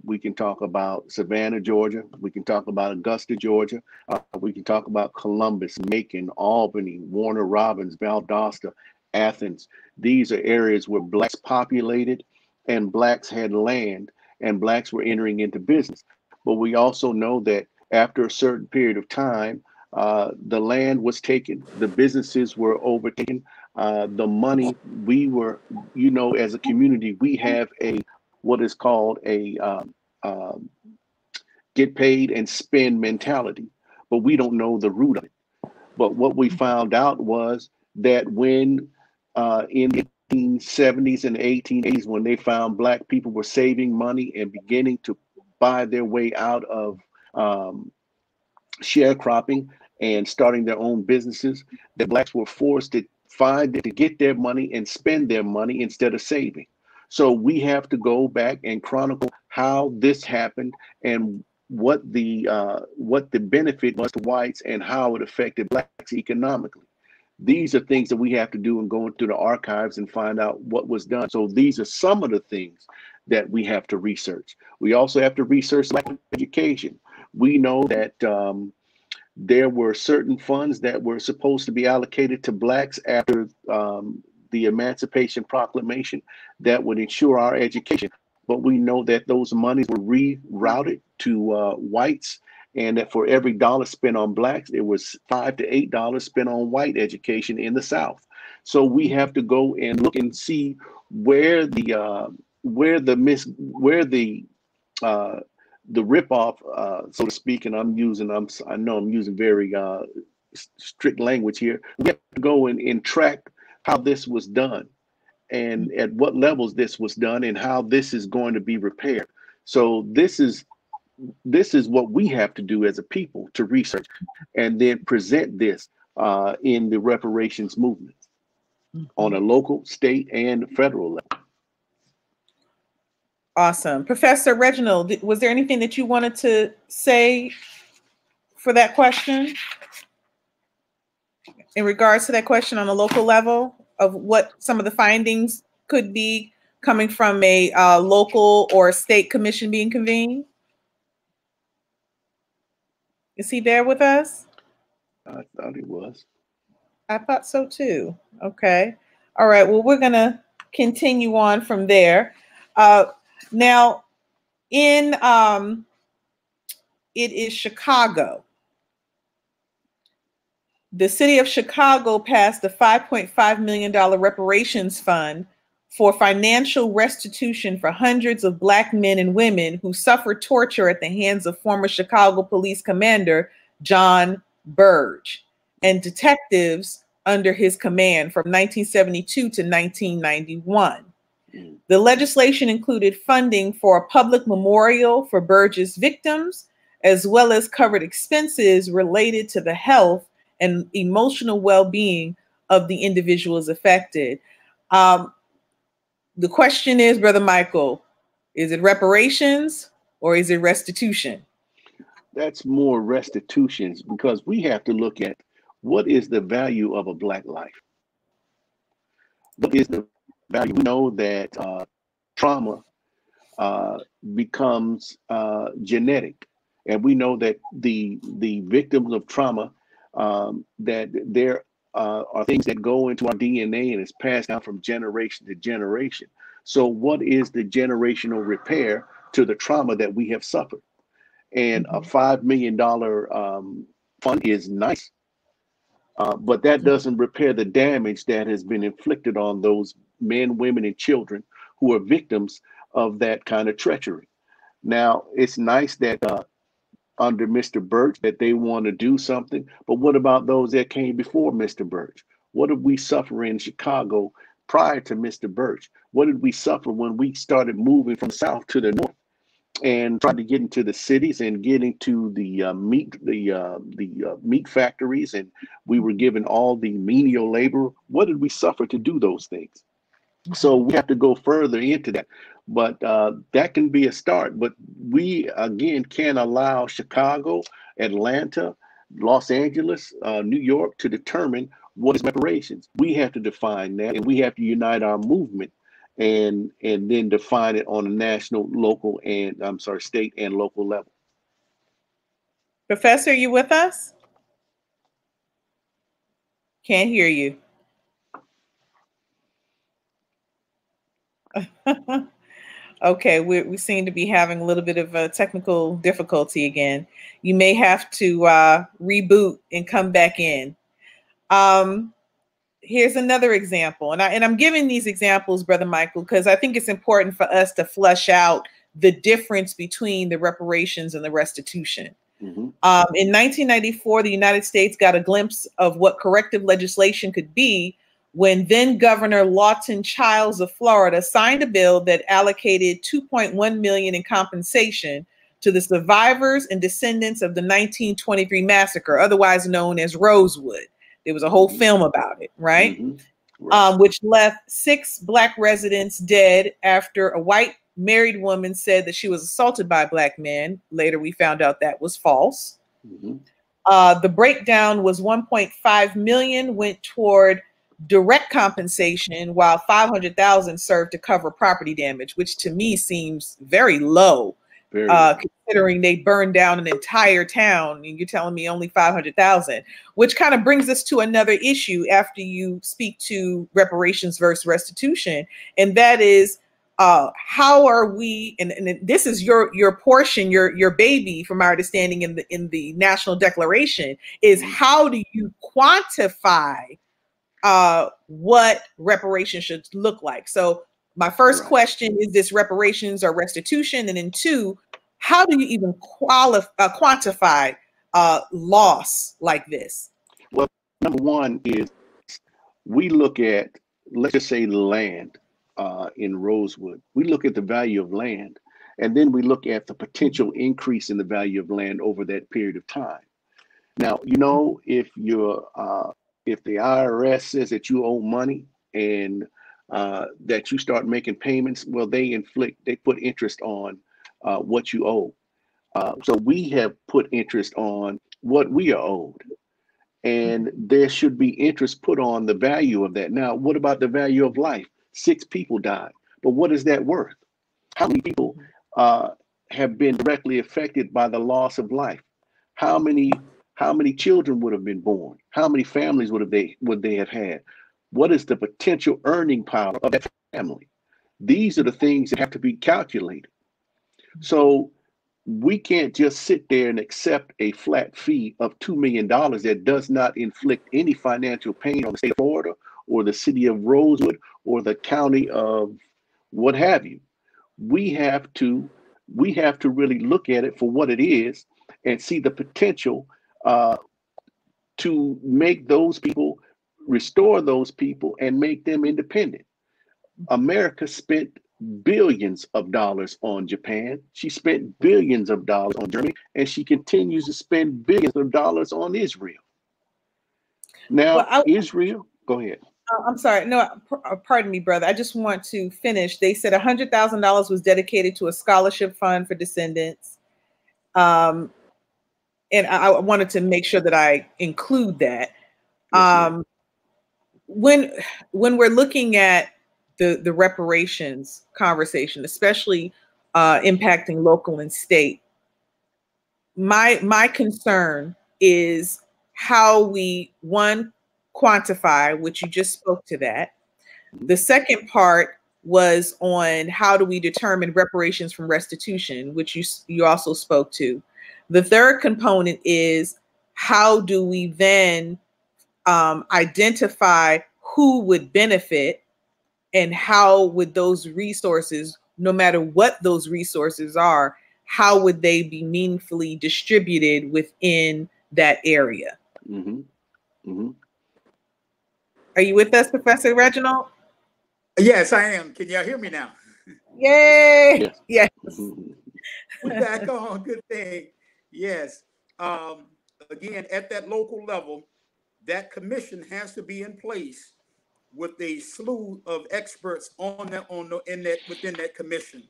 S3: we can talk about Savannah, Georgia, we can talk about Augusta, Georgia, we can talk about Columbus, Macon, Albany, Warner Robins, Valdosta, Athens. These are areas where Blacks populated and Blacks had land and Blacks were entering into business. But we also know that after a certain period of time, the land was taken, the businesses were overtaken, the money, we were, you know, as a community, we have what is called a get paid and spend mentality, but we don't know the root of it. But what we found out was that when in the 1870s and 1880s, when they found Black people were saving money and beginning to buy their way out of sharecropping and starting their own businesses, that Blacks were forced to get their money and spend their money instead of saving. So we have to go back and chronicle how this happened and what the benefit was to whites and how it affected Blacks economically. These are things that we have to do and go into the archives and find out what was done. So these are some of the things that we have to research. We also have to research Black education. We know that there were certain funds that were supposed to be allocated to Blacks after the Emancipation Proclamation that would ensure our education. But we know that those monies were rerouted to whites, and that for every dollar spent on Blacks, there was $5 to $8 spent on white education in the South. So we have to go and look and see where the ripoff, so to speak, and I know I'm using very strict language here. We have to go and track how this was done and at what levels this was done and how this is going to be repaired. So this is what we have to do as a people, to research and then present this in the reparations movement on a local, state, and federal level.
S2: Awesome. Professor Reginald, was there anything that you wanted to say for that question? In regards to that question on the local level of what some of the findings could be coming from a local or state commission being convened? Is he there with us?
S3: I thought he was.
S2: I thought so too. Okay. All right. Well, we're going to continue on from there. Now, in it is Chicago. The city of Chicago passed a $5.5 million reparations fund for financial restitution for hundreds of Black men and women who suffered torture at the hands of former Chicago police commander John Burge and detectives under his command from 1972 to 1991. The legislation included funding for a public memorial for Burge's victims, as well as covered expenses related to the health and emotional well-being of the individuals affected. The question is, Brother Michael, is it reparations or is it restitution?
S3: That's more restitutions, because we have to look at what is the value of a Black life. What is the value? We know that trauma becomes genetic, and we know that the victims of trauma, that there are things that go into our DNA and is passed down from generation to generation. So what is the generational repair to the trauma that we have suffered? And a $5 million fund is nice, but that doesn't repair the damage that has been inflicted on those men, women, and children who are victims of that kind of treachery. Now, it's nice that under Mr. Birch that they want to do something, but what about those that came before Mr. Birch? What did we suffer in Chicago prior to Mr. Birch? What did we suffer when we started moving from south to the north and tried to get into the cities and get into the meat factories, and we were given all the menial labor? What did we suffer to do those things? So we have to go further into that, but that can be a start. But we, again, can't allow Chicago, Atlanta, Los Angeles, New York to determine what is reparations. We have to define that, and we have to unite our movement and then define it on a national, local, and state and local level.
S2: Professor, are you with us? Can't hear you. Okay, we seem to be having a little bit of a technical difficulty again. You may have to reboot and come back in. Here's another example, and I'm giving these examples, Brother Michael, because I think it's important for us to flesh out the difference between the reparations and the restitution. In 1994, the United States got a glimpse of what corrective legislation could be when then Governor Lawton Chiles of Florida signed a bill that allocated $2.1 million in compensation to the survivors and descendants of the 1923 massacre, otherwise known as Rosewood. There was a whole film about it, right? Right. Which left 6 Black residents dead after a white married woman said that she was assaulted by a Black man. Later, we found out that was false. The breakdown was $1.5 million went toward direct compensation, while $500,000 served to cover property damage, which to me seems very low, considering they burned down an entire town, and you're telling me only $500,000, which kind of brings us to another issue after you speak to reparations versus restitution, and that is how are we? And this is your portion, your baby, from our understanding in the National Declaration, is how do you quantify what reparations should look like? So my first question is this reparations or restitution? And then 2, how do you even quantify loss like this?
S3: Well, number 1 is we look at, let's just say, land in Rosewood. We look at the value of land, and then we look at the potential increase in the value of land over that period of time. Now, you know, if the IRS says that you owe money and that you start making payments, well, they put interest on what you owe. So we have put interest on what we are owed, and there should be interest put on the value of that. Now, what about the value of life? 6 people died, but what is that worth? How many people have been directly affected by the loss of life? How many children would have been born? How many families would they have had? What is the potential earning power of that family? These are the things that have to be calculated. So we can't just sit there and accept a flat fee of $2 million that does not inflict any financial pain on the state of Florida or the city of Rosewood or the county of what have you. We have to really look at it for what it is and see the potential to make those people, restore those people, and make them independent. America spent billions of dollars on Japan. She spent billions of dollars on Germany, and she continues to spend billions of dollars on Israel. Now,
S2: Well,
S3: Israel, go ahead.
S2: I'm sorry. No, pardon me, brother. I just want to finish. They said $100,000 was dedicated to a scholarship fund for descendants. And I wanted to make sure that I include that.
S3: Yes,
S2: when we're looking at the reparations conversation, especially impacting local and state, my concern is how we, one, quantify, which you just spoke to that. The second part was on how do we determine reparations from restitution, which you also spoke to. The third component is how do we then identify who would benefit and how would those resources, no matter what those resources are, how would they be meaningfully distributed within that area?
S3: Mm-hmm. Mm-hmm.
S2: Are you with us, Professor Reginald?
S5: Yes, I am. Can y'all hear me now?
S2: Yay!
S3: Yes.
S2: Yes.
S5: We're back on. Good thing. Yes. Again, at that local level, that commission has to be in place with a slew of experts within that commission.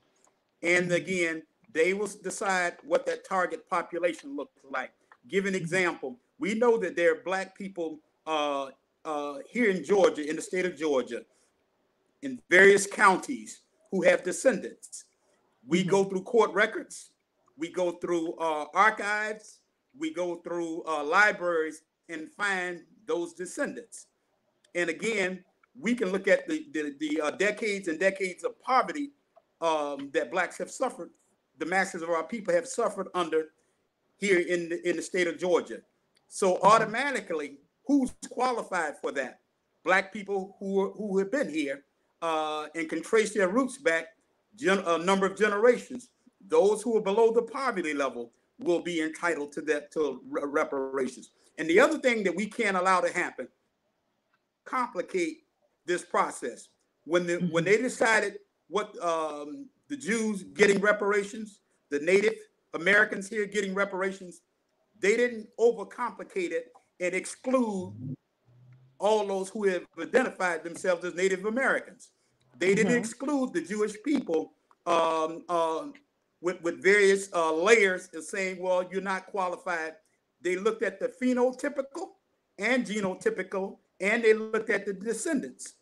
S5: And again, they will decide what that target population looks like. Give an example. We know that there are Black people here in Georgia, in the state of Georgia, in various counties who have descendants. We go through court records, we go through archives, we go through libraries and find those descendants. And again, we can look at the decades and decades of poverty that Blacks have suffered, the masses of our people have suffered under here in the state of Georgia. So automatically, who's qualified for that? Black people who have been here and can trace their roots back a number of generations. Those who are below the poverty level will be entitled to reparations. And the other thing that we can't allow to happen, complicate this process. When they decided what the Jews getting reparations, the Native Americans here getting reparations, they didn't overcomplicate it and exclude all those who have identified themselves as Native Americans. They didn't exclude the Jewish people with various layers of saying, well, you're not qualified. They looked at the phenotypical and genotypical, and they looked at the descendants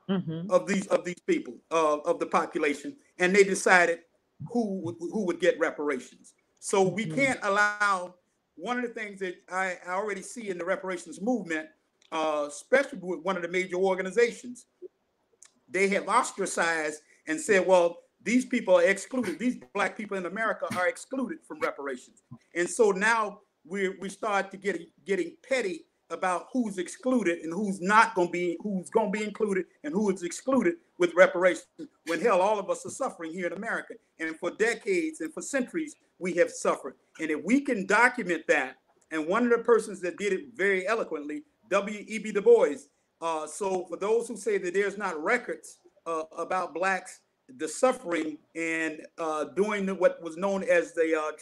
S5: of these people, of the population, and they decided who would get reparations. So we can't allow, one of the things that I already see in the reparations movement, especially with one of the major organizations, they have ostracized and said, well, these people are excluded. These Black people in America are excluded from reparations. And so now we start to getting petty about who's excluded and who's not going to be, who's going to be included and who is excluded with reparations, when hell, all of us are suffering here in America. And for decades and for centuries, we have suffered. And if we can document that, and one of the persons that did it very eloquently, W.E.B. Du Bois. So for those who say that there's not records about Blacks, the suffering and doing what was known as the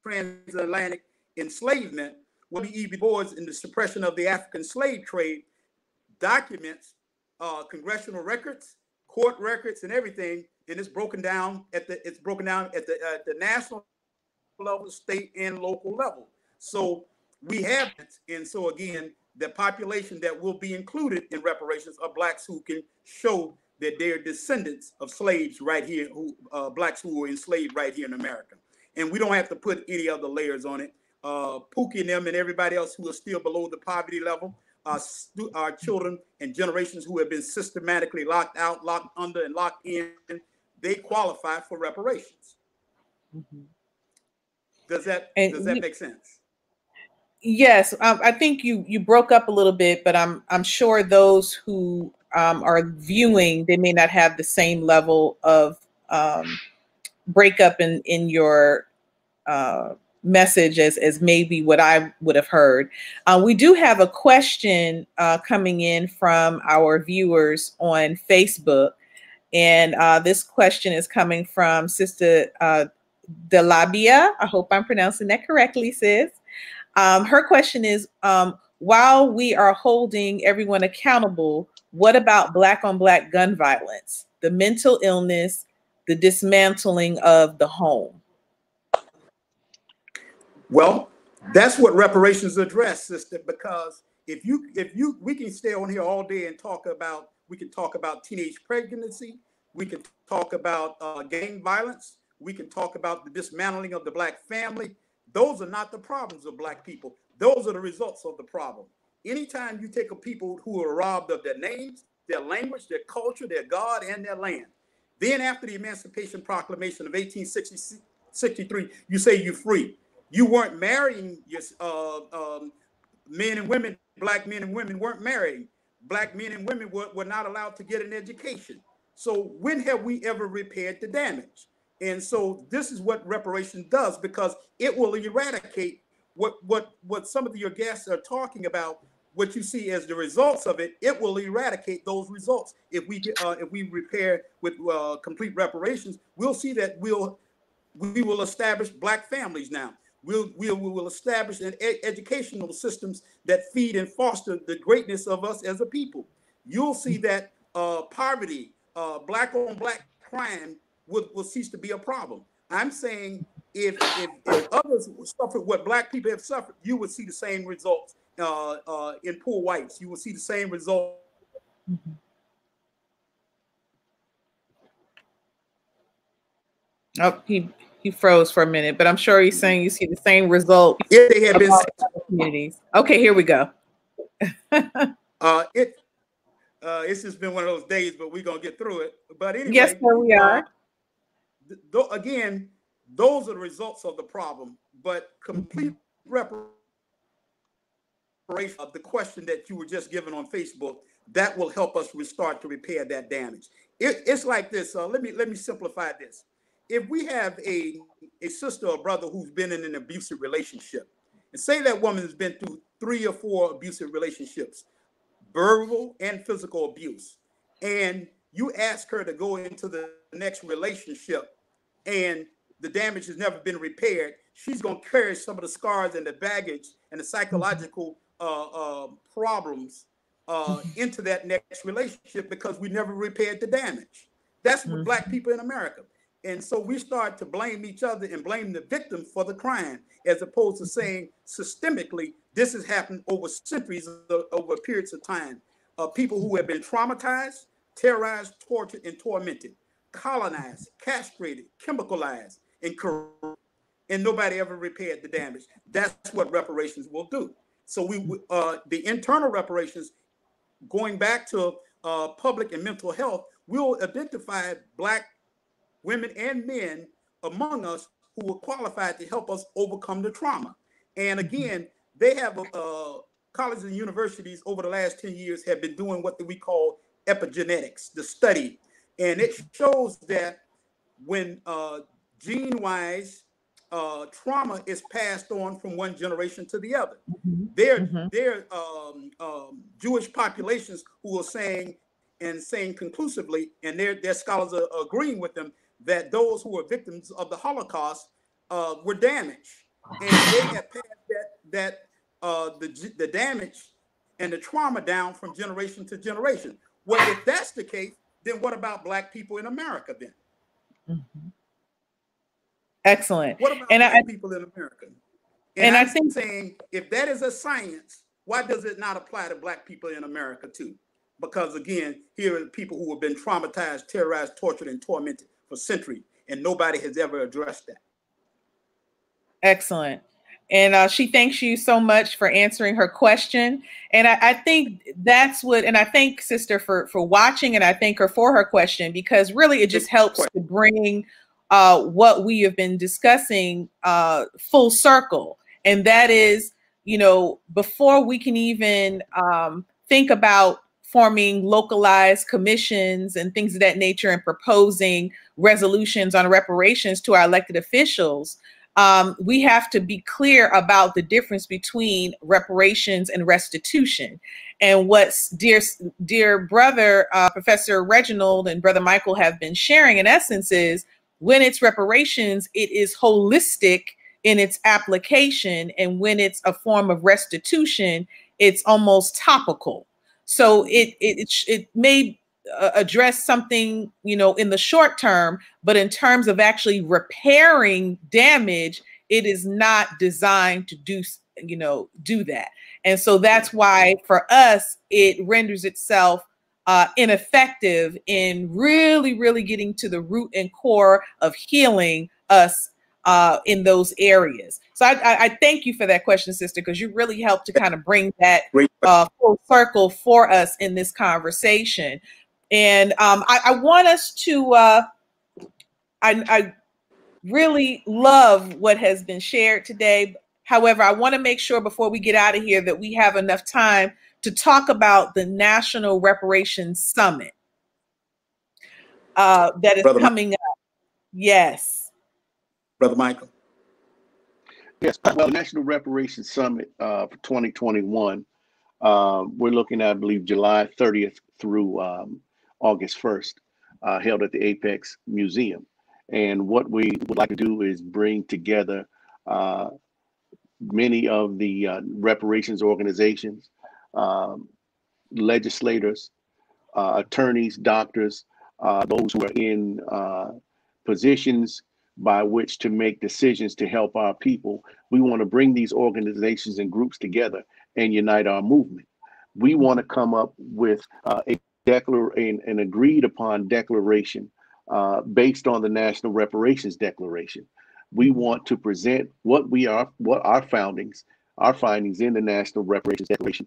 S5: transatlantic enslavement, W.E.B. Du Bois in the suppression of the African slave trade documents congressional records, court records, and everything, and it's broken down at the national level, state, and local level. So we have it, and so again, the population that will be included in reparations are Blacks who can show that they're descendants of slaves right here, Blacks who were enslaved right here in America. And we don't have to put any other layers on it. Pookie and them and everybody else who are still below the poverty level, our children and generations who have been systematically locked out, locked under, and locked in, they qualify for reparations. Does that make sense?
S2: Yes, I think you broke up a little bit, but I'm sure those who are viewing, they may not have the same level of breakup in your message as maybe what I would have heard. We do have a question coming in from our viewers on Facebook, And this question is coming from Sister Delabia. I hope I'm pronouncing that correctly, sis. Her question is, while we are holding everyone accountable, what about Black on Black gun violence, the mental illness, the dismantling of the home?
S5: Well, that's what reparations address, sister, because we can stay on here all day and we can talk about teenage pregnancy, we can talk about gang violence, we can talk about the dismantling of the Black family. Those are not the problems of Black people. Those are the results of the problem. Anytime you take a people who are robbed of their names, their language, their culture, their God, and their land, then after the Emancipation Proclamation of 1863, you say you're free. You weren't marrying men and women. Black men and women weren't marrying. Black men and women were not allowed to get an education. So when have we ever repaired the damage? And so this is what reparation does, because it will eradicate what some of your guests are talking about. What you see as the results of it, it will eradicate those results. If we repair with complete reparations, we'll see that we will establish Black families now. We will establish educational systems that feed and foster the greatness of us as a people. You'll see that poverty, Black on Black crime will cease to be a problem. I'm saying if others suffer what Black people have suffered, you would see the same results in poor whites. You will see the same result.
S2: Oh, he froze for a minute, but I'm sure he's saying you see the same result
S5: if they have been
S2: communities. Okay, here we go.
S5: It's just been one of those days, but we're gonna get through it. But anyway,
S2: yes, sir, we are.
S5: Again, those are the results of the problem. But complete reparation of the question that you were just given on Facebook, that will help us restart to repair that damage. It's like this. Let me simplify this. If we have a sister or brother who's been in an abusive relationship, and say that woman has been through 3 or 4 abusive relationships, verbal and physical abuse, and you ask her to go into the next relationship and the damage has never been repaired, she's going to carry some of the scars and the baggage and the psychological problems into that next relationship, because we never repaired the damage. That's what Black people in America. And so we start to blame each other and blame the victim for the crime, as opposed to saying systemically, this has happened over centuries, over periods of time. People who have been traumatized, terrorized, tortured, and tormented, colonized, castrated, chemicalized, and corrupted, and nobody ever repaired the damage. That's what reparations will do. So the internal reparations, going back to public and mental health, will identify Black women and men among us who are qualified to help us overcome the trauma. And again, they have colleges and universities over the last 10 years have been doing what we call epigenetics, the study. And it shows that when gene-wise trauma is passed on from one generation to the other. There are Jewish populations who are saying conclusively, and their scholars are agreeing with them, that those who were victims of the Holocaust were damaged, and they have passed the damage and the trauma down from generation to generation. Well, if that's the case, then what about Black people in America then?
S2: Excellent.
S5: What about Black people in America? And I think saying, if that is a science, why does it not apply to Black people in America too? Because again, here are people who have been traumatized, terrorized, tortured, and tormented for centuries, and nobody has ever addressed that.
S2: Excellent. And she thanks you so much for answering her question. And I think that's what, and I thank Sister for watching, and I thank her for her question, because really it just helps to bring what we have been discussing full circle. And that is, you know, before we can even think about forming localized commissions and things of that nature and proposing resolutions on reparations to our elected officials, we have to be clear about the difference between reparations and restitution. And what dear brother, Professor Reginald and Brother Michael have been sharing, in essence, is when it's reparations, it is holistic in its application. And when it's a form of restitution, it's almost topical. So it may address something, you know, in the short term, but in terms of actually repairing damage, it is not designed to do that. And so that's why for us, it renders itself ineffective in really getting to the root and core of healing us in those areas. So I thank you for that question, sister, because you really helped to kind of bring that full circle for us in this conversation. And I want us to, I really love what has been shared today. However, I want to make sure before we get out of here that we have enough time to talk about the National Reparations Summit that is coming up. Yes.
S5: Brother Michael.
S3: Yes, well, the National Reparations Summit for 2021, we're looking at, I believe, July 30th through August 1st, held at the Apex Museum. And what we would like to do is bring together many of the reparations organizations, legislators, attorneys, doctors, those who are in positions by which to make decisions to help our people. We want to bring these organizations and groups together and unite our movement. We want to come up with an agreed upon declaration based on the National Reparations Declaration. We want to present what our findings in the National Reparations Declaration,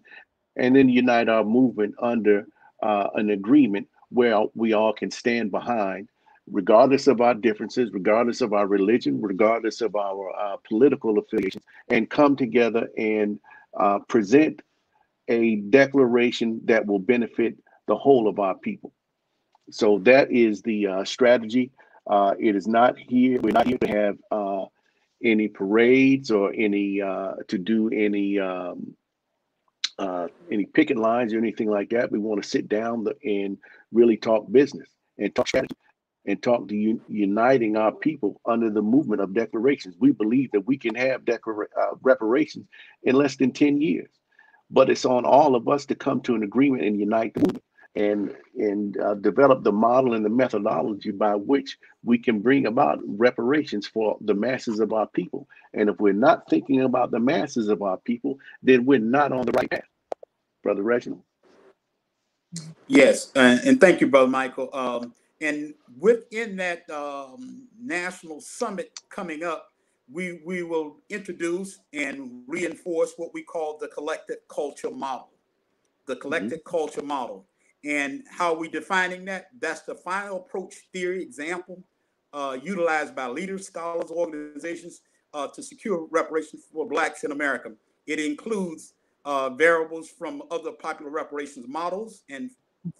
S3: and then unite our movement under an agreement where we all can stand behind, regardless of our differences, regardless of our religion, regardless of our political affiliations, and come together and present a declaration that will benefit the whole of our people. So that is the strategy. It is not here. We're not here to have any parades or any to do any picket lines or anything like that. We want to sit down and really talk business and talk strategy and talk to uniting our people under the movement of declarations. We believe that we can have reparations in less than 10 years, but it's on all of us to come to an agreement and unite the movement and develop the model and the methodology by which we can bring about reparations for the masses of our people. And if we're not thinking about the masses of our people, then we're not on the right path. Brother Reginald.
S5: Yes, and thank you, Brother Michael. And within that national summit coming up, we will introduce and reinforce what we call the collective culture model. The collective culture model. And how are we defining that? That's the final approach theory example utilized by leaders, scholars, organizations to secure reparations for Blacks in America. It includes variables from other popular reparations models and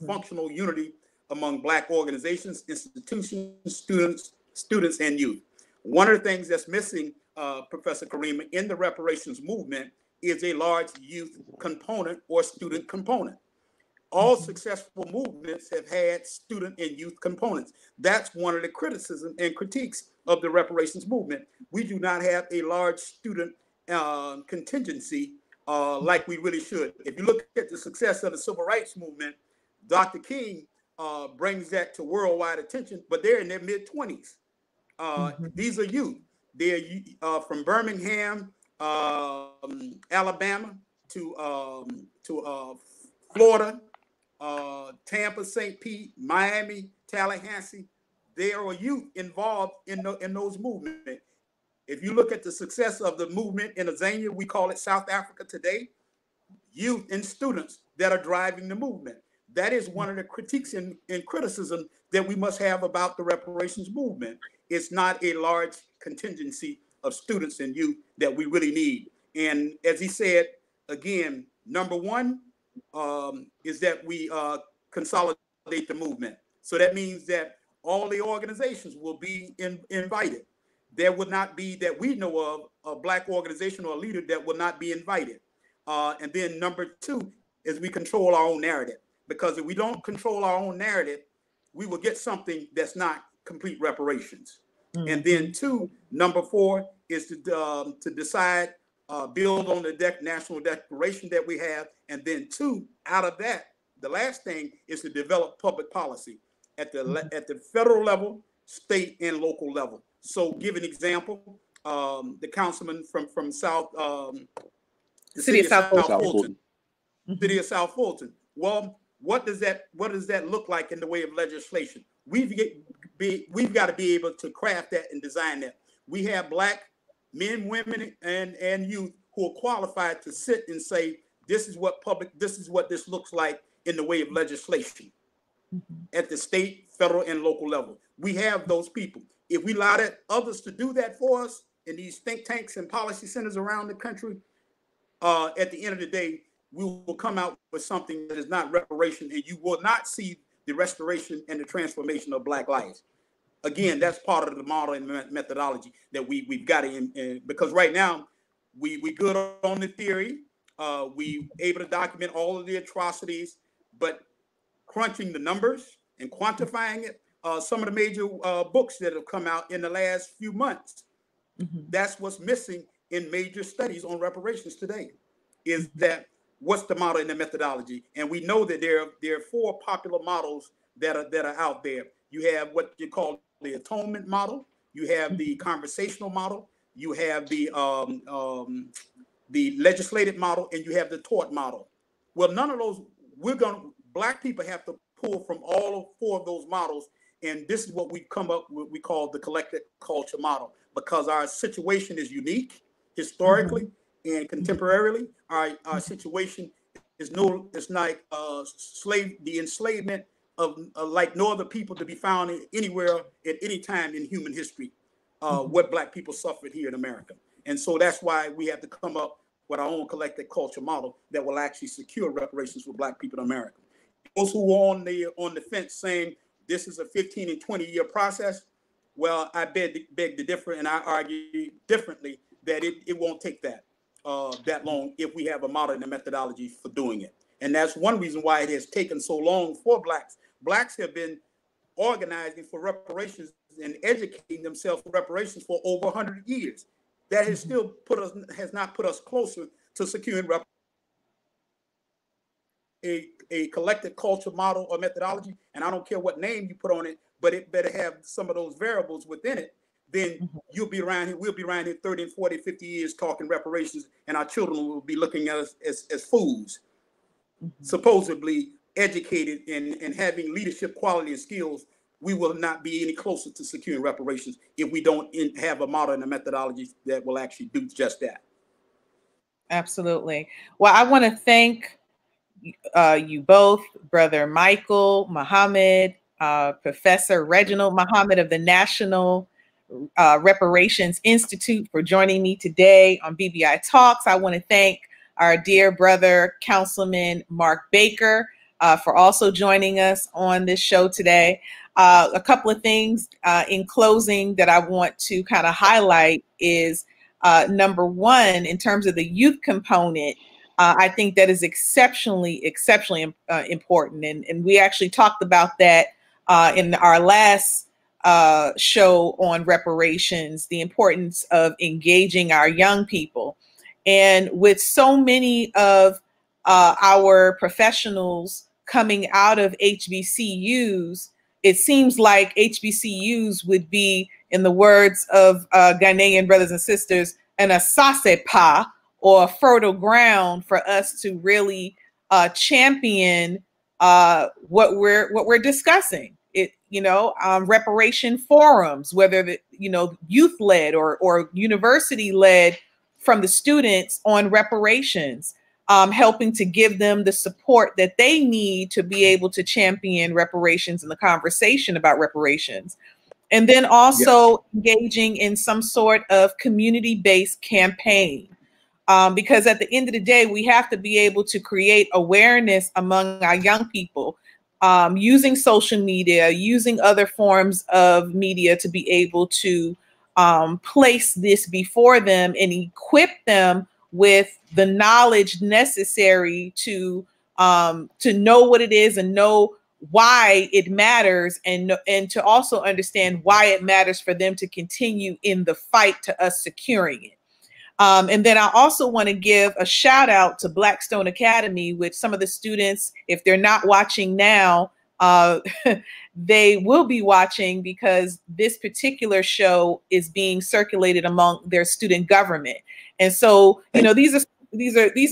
S5: functional unity among Black organizations, institutions, students, and youth. One of the things that's missing, Professor Karriemah, in the reparations movement is a large youth component or student component. All successful movements have had student and youth components. That's one of the criticisms and critiques of the reparations movement. We do not have a large student contingency like we really should. If you look at the success of the civil rights movement, Dr. King brings that to worldwide attention, but they're in their mid-20s. These are youth. They're from Birmingham, Alabama to Florida, Tampa, St. Pete, Miami, Tallahassee. There are youth involved in those movements. If you look at the success of the movement in Azania, we call it South Africa today, youth and students that are driving the movement. That is one of the critiques and criticism that we must have about the reparations movement. It's not a large contingency of students and youth that we really need. And as he said, again, number one is that we consolidate the movement. So that means that all the organizations will be invited. there would not be, that we know of, a Black organization or a leader that will not be invited. And then number two is we control our own narrative, because if we don't control our own narrative, we will get something that's not complete reparations. And then number four is to decide, build on the national declaration that we have. And then out of that, the last thing is to develop public policy at the federal level, state, and local level. So give an example, the councilman from South, the City of South Fulton. City of South Fulton. Well, what does that look like in the way of legislation? We've got to be able to craft that and design that. We have Black men, women, and youth who are qualified to sit and say, this is what this looks like in the way of legislation at the state, federal, and local level. We have those people. If we allow others to do that for us in these think tanks and policy centers around the country, at the end of the day, we will come out with something that is not reparation, and you will not see the restoration and the transformation of Black lives. Again, that's part of the model and methodology that we've got to, because right now we good on the theory, we able to document all of the atrocities, but crunching the numbers and quantifying it, some of the major books that have come out in the last few months, that's what's missing in major studies on reparations today, is that what's the model and the methodology. And we know that there are four popular models that are out there. You have what you call the atonement model, you have the conversational model, you have the legislative model, and you have the tort model. Well, none of those, Black people have to pull from all four of those models, and this is what we come up with, we call the collective culture model, because our situation is unique historically and contemporarily. Our situation is like the enslavement of like no other people to be found anywhere at any time in human history, what Black people suffered here in America. And so that's why we have to come up with our own collective culture model that will actually secure reparations for Black people in America. Those who are on the fence saying this is a 15 and 20-year process, well, I beg to differ, and I argue differently that it won't take that long if we have a model and a methodology for doing it. And that's one reason why it has taken so long for Blacks. Blacks have been organizing for reparations and educating themselves for reparations for over 100 years. That has still has not put us closer to securing a collective culture model or methodology. And I don't care what name you put on it, but it better have some of those variables within it. Then we'll be around here 30 and 40, 50 years talking reparations, and our children will be looking at us as fools, supposedly educated and having leadership quality and skills. We will not be any closer to securing reparations if we don't have a model and a methodology that will actually do just that.
S2: Absolutely. Well, I want to thank you both, Brother Michael Muhammad, Professor Reginald Muhammad of the National Reparations Institute, for joining me today on BBI Talks. I want to thank our dear brother, Councilman Mark Baker, for also joining us on this show today. A couple of things in closing that I want to kind of highlight is number one, in terms of the youth component, I think that is exceptionally important. And we actually talked about that in our last show on reparations, the importance of engaging our young people. And with so many of our professionals coming out of HBCUs, it seems like HBCUs would be, in the words of Ghanaian brothers and sisters, an asasepa, or a fertile ground for us to really champion what we're discussing. It, reparation forums, whether the youth led or university led, from the students on reparations, helping to give them the support that they need to be able to champion reparations and the conversation about reparations. And then also engaging in some sort of community-based campaign. Because at the end of the day, we have to be able to create awareness among our young people, using social media, using other forms of media to be able to place this before them and equip them with the knowledge necessary to know what it is and know why it matters, and to also understand why it matters for them to continue in the fight to us securing it. And then I also want to give a shout out to Blackstone Academy, which some of the students, if they're not watching now, they will be watching, because this particular show is being circulated among their student government. And so, you know, these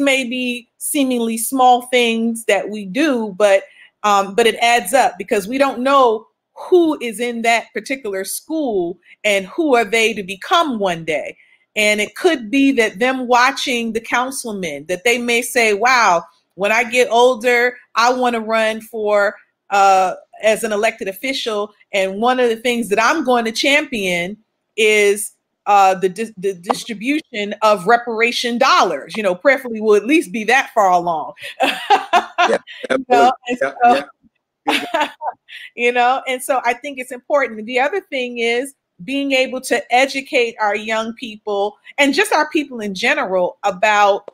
S2: may be seemingly small things that we do, but it adds up, because we don't know who is in that particular school and who are they to become one day. And it could be that them watching the councilman, that they may say, wow, when I get older, I want to run for as an elected official. And one of the things that I'm going to champion is the distribution of reparation dollars. You know, preferably will at least be that far along.
S5: Yeah,
S2: you know? And so, you know, and so I think it's important. The other thing is being able to educate our young people and just our people in general about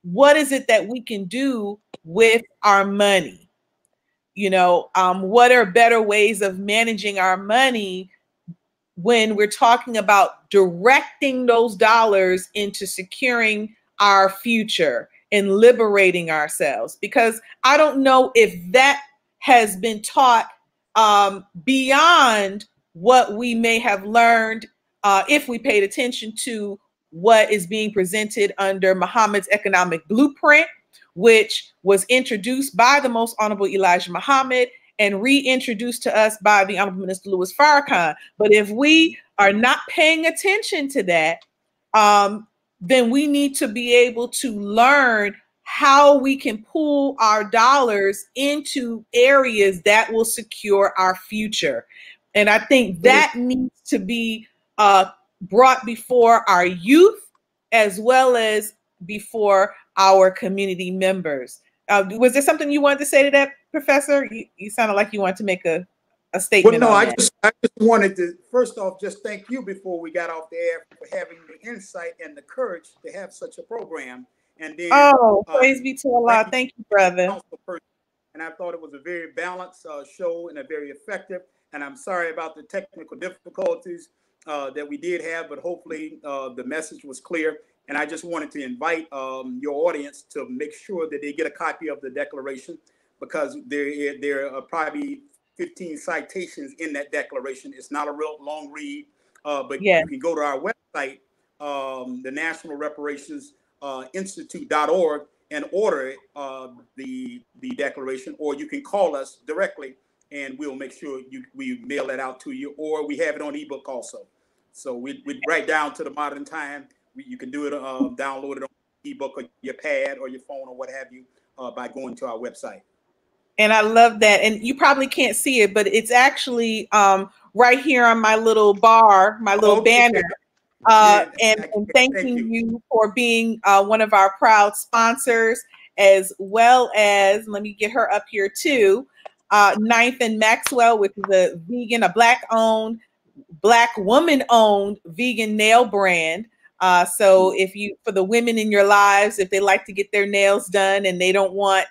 S2: what is it that we can do with our money. You know, what are better ways of managing our money when we're talking about directing those dollars into securing our future and liberating ourselves? Because I don't know if that has been taught beyond what we may have learned if we paid attention to what is being presented under Muhammad's economic blueprint, which was introduced by the Most Honorable Elijah Muhammad and reintroduced to us by the Honorable Minister Louis Farrakhan. But if we are not paying attention to that, then we need to be able to learn how we can pool our dollars into areas that will secure our future. And I think that needs to be brought before our youth as well as before our community members. Was there something you wanted to say to that, Professor? You sounded like you wanted to make a statement.
S5: Well, no,
S2: on
S5: I just wanted to first off just thank you before we got off the air for having the insight and the courage to have such a program. And then,
S2: praise be to Allah. Thank you, brother.
S5: And I thought it was a very balanced show and a very effective. And I'm sorry about the technical difficulties that we did have, but hopefully the message was clear. And I just wanted to invite your audience to make sure that they get a copy of the declaration, because there are probably 15 citations in that declaration. It's not a real long read, but you can go to our website, the National Reparations Institute.org, and order the declaration, or you can call us directly and we'll make sure we mail it out to you, or we have it on ebook also. So we right down to the modern time. You can do it, download it on ebook or your pad or your phone or what have you by going to our website.
S2: And I love that. And you probably can't see it, but it's actually right here on my little bar, my little banner. And thanking you for being one of our proud sponsors, as well as, let me get her up here too, Ninth and Maxwell, which is a Black-owned, Black woman-owned vegan nail brand. So for the women in your lives, if they like to get their nails done and they don't want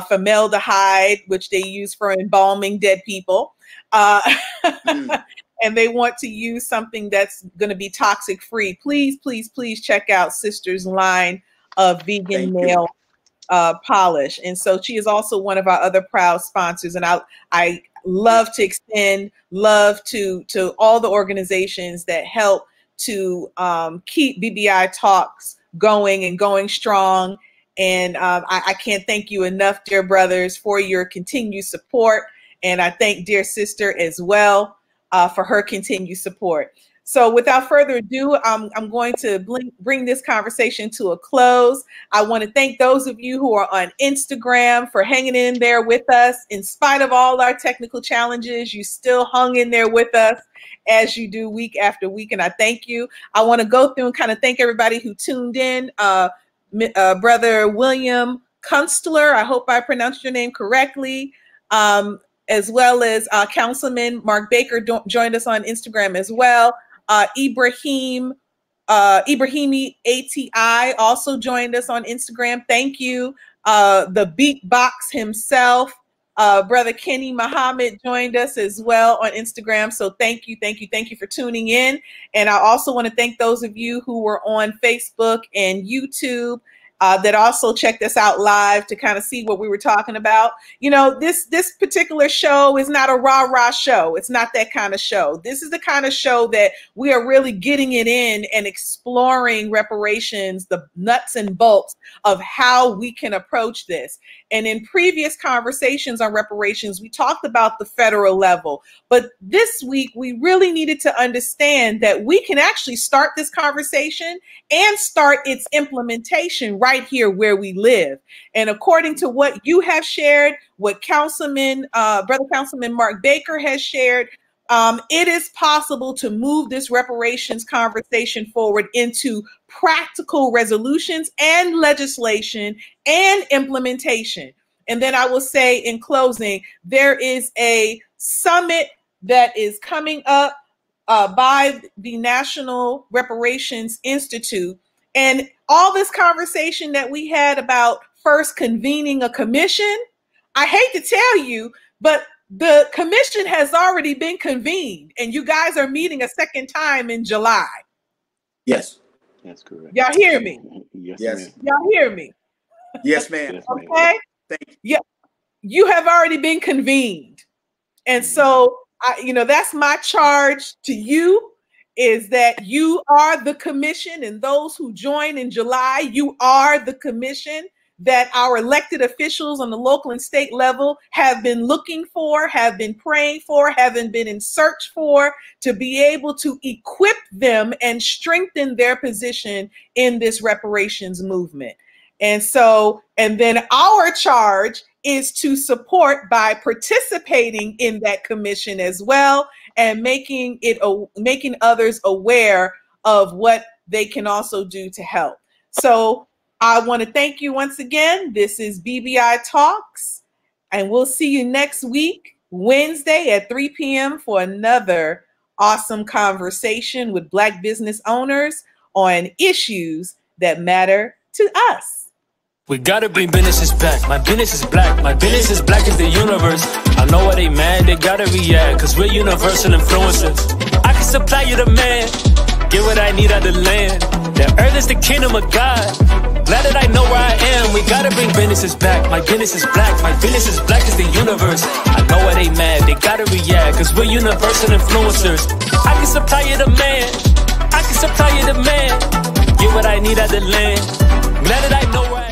S2: formaldehyde, which they use for embalming dead people, and they want to use something that's going to be toxic free, please, please, please check out Sister's line of vegan nail polish. And so she is also one of our other proud sponsors. And I love to extend love to all the organizations that help to keep BBI Talks going and going strong. And I can't thank you enough, dear brothers, for your continued support. And I thank dear sister as well for her continued support. So without further ado, I'm going to bring this conversation to a close. I want to thank those of you who are on Instagram for hanging in there with us. In spite of all our technical challenges, you still hung in there with us as you do week after week. And I thank you. I want to go through and kind of thank everybody who tuned in. Brother William Kunstler, I hope I pronounced your name correctly, as well as Councilman Mark Baker joined us on Instagram as well. Ibrahimi ATI also joined us on Instagram. Thank you. The Beatbox himself, Brother Kenny Muhammad joined us as well on Instagram. So thank you for tuning in. And I also want to thank those of you who were on Facebook and YouTube that also checked us out live to kind of see what we were talking about. You know, this particular show is not a rah-rah show. It's not that kind of show. This is the kind of show that we are really getting it in and exploring reparations, the nuts and bolts of how we can approach this. And in previous conversations on reparations, we talked about the federal level. But this week, we really needed to understand that we can actually start this conversation and start its implementation right here where we live. And according to what you have shared, what Brother Councilman Mark Baker has shared, it is possible to move this reparations conversation forward into practical resolutions and legislation and implementation. And then I will say in closing, there is a summit that is coming up by the National Reparations Institute. And all this conversation that we had about first convening a commission, I hate to tell you, but the commission has already been convened, and you guys are meeting a second time in July.
S5: Yes.
S3: That's correct.
S2: Y'all hear me?
S3: Yes,
S5: Yes.
S3: ma'am.
S2: Y'all hear me?
S5: Yes, ma'am.
S3: Yes, ma'am.
S2: Okay?
S5: Thank you.
S2: Yeah, you have already been convened. And so, that's my charge to you, is that you are the commission, and those who join in July, you are the commission that our elected officials on the local and state level have been looking for, have been praying for, haven't been in search for, to be able to equip them and strengthen their position in this reparations movement. And then our charge is to support by participating in that commission as well, and making others aware of what they can also do to help. So I want to thank you once again. This is BBI Talks, and we'll see you next week, Wednesday at 3 p.m. for another awesome conversation with Black business owners on issues that matter to us.
S1: We gotta bring businesses back. My business is black. My business is black as the universe. I know why they mad, they gotta react, cause we're universal influencers. I can supply you the man, get what I need out the land. The earth is the kingdom of God. Glad that I know where I am. We gotta bring businesses back. My business is black. My business is black as the universe. I know why they mad, they gotta react, cause we're universal influencers. I can supply you the man. I can supply you the man. Get what I need out the land. Glad that I know where I am.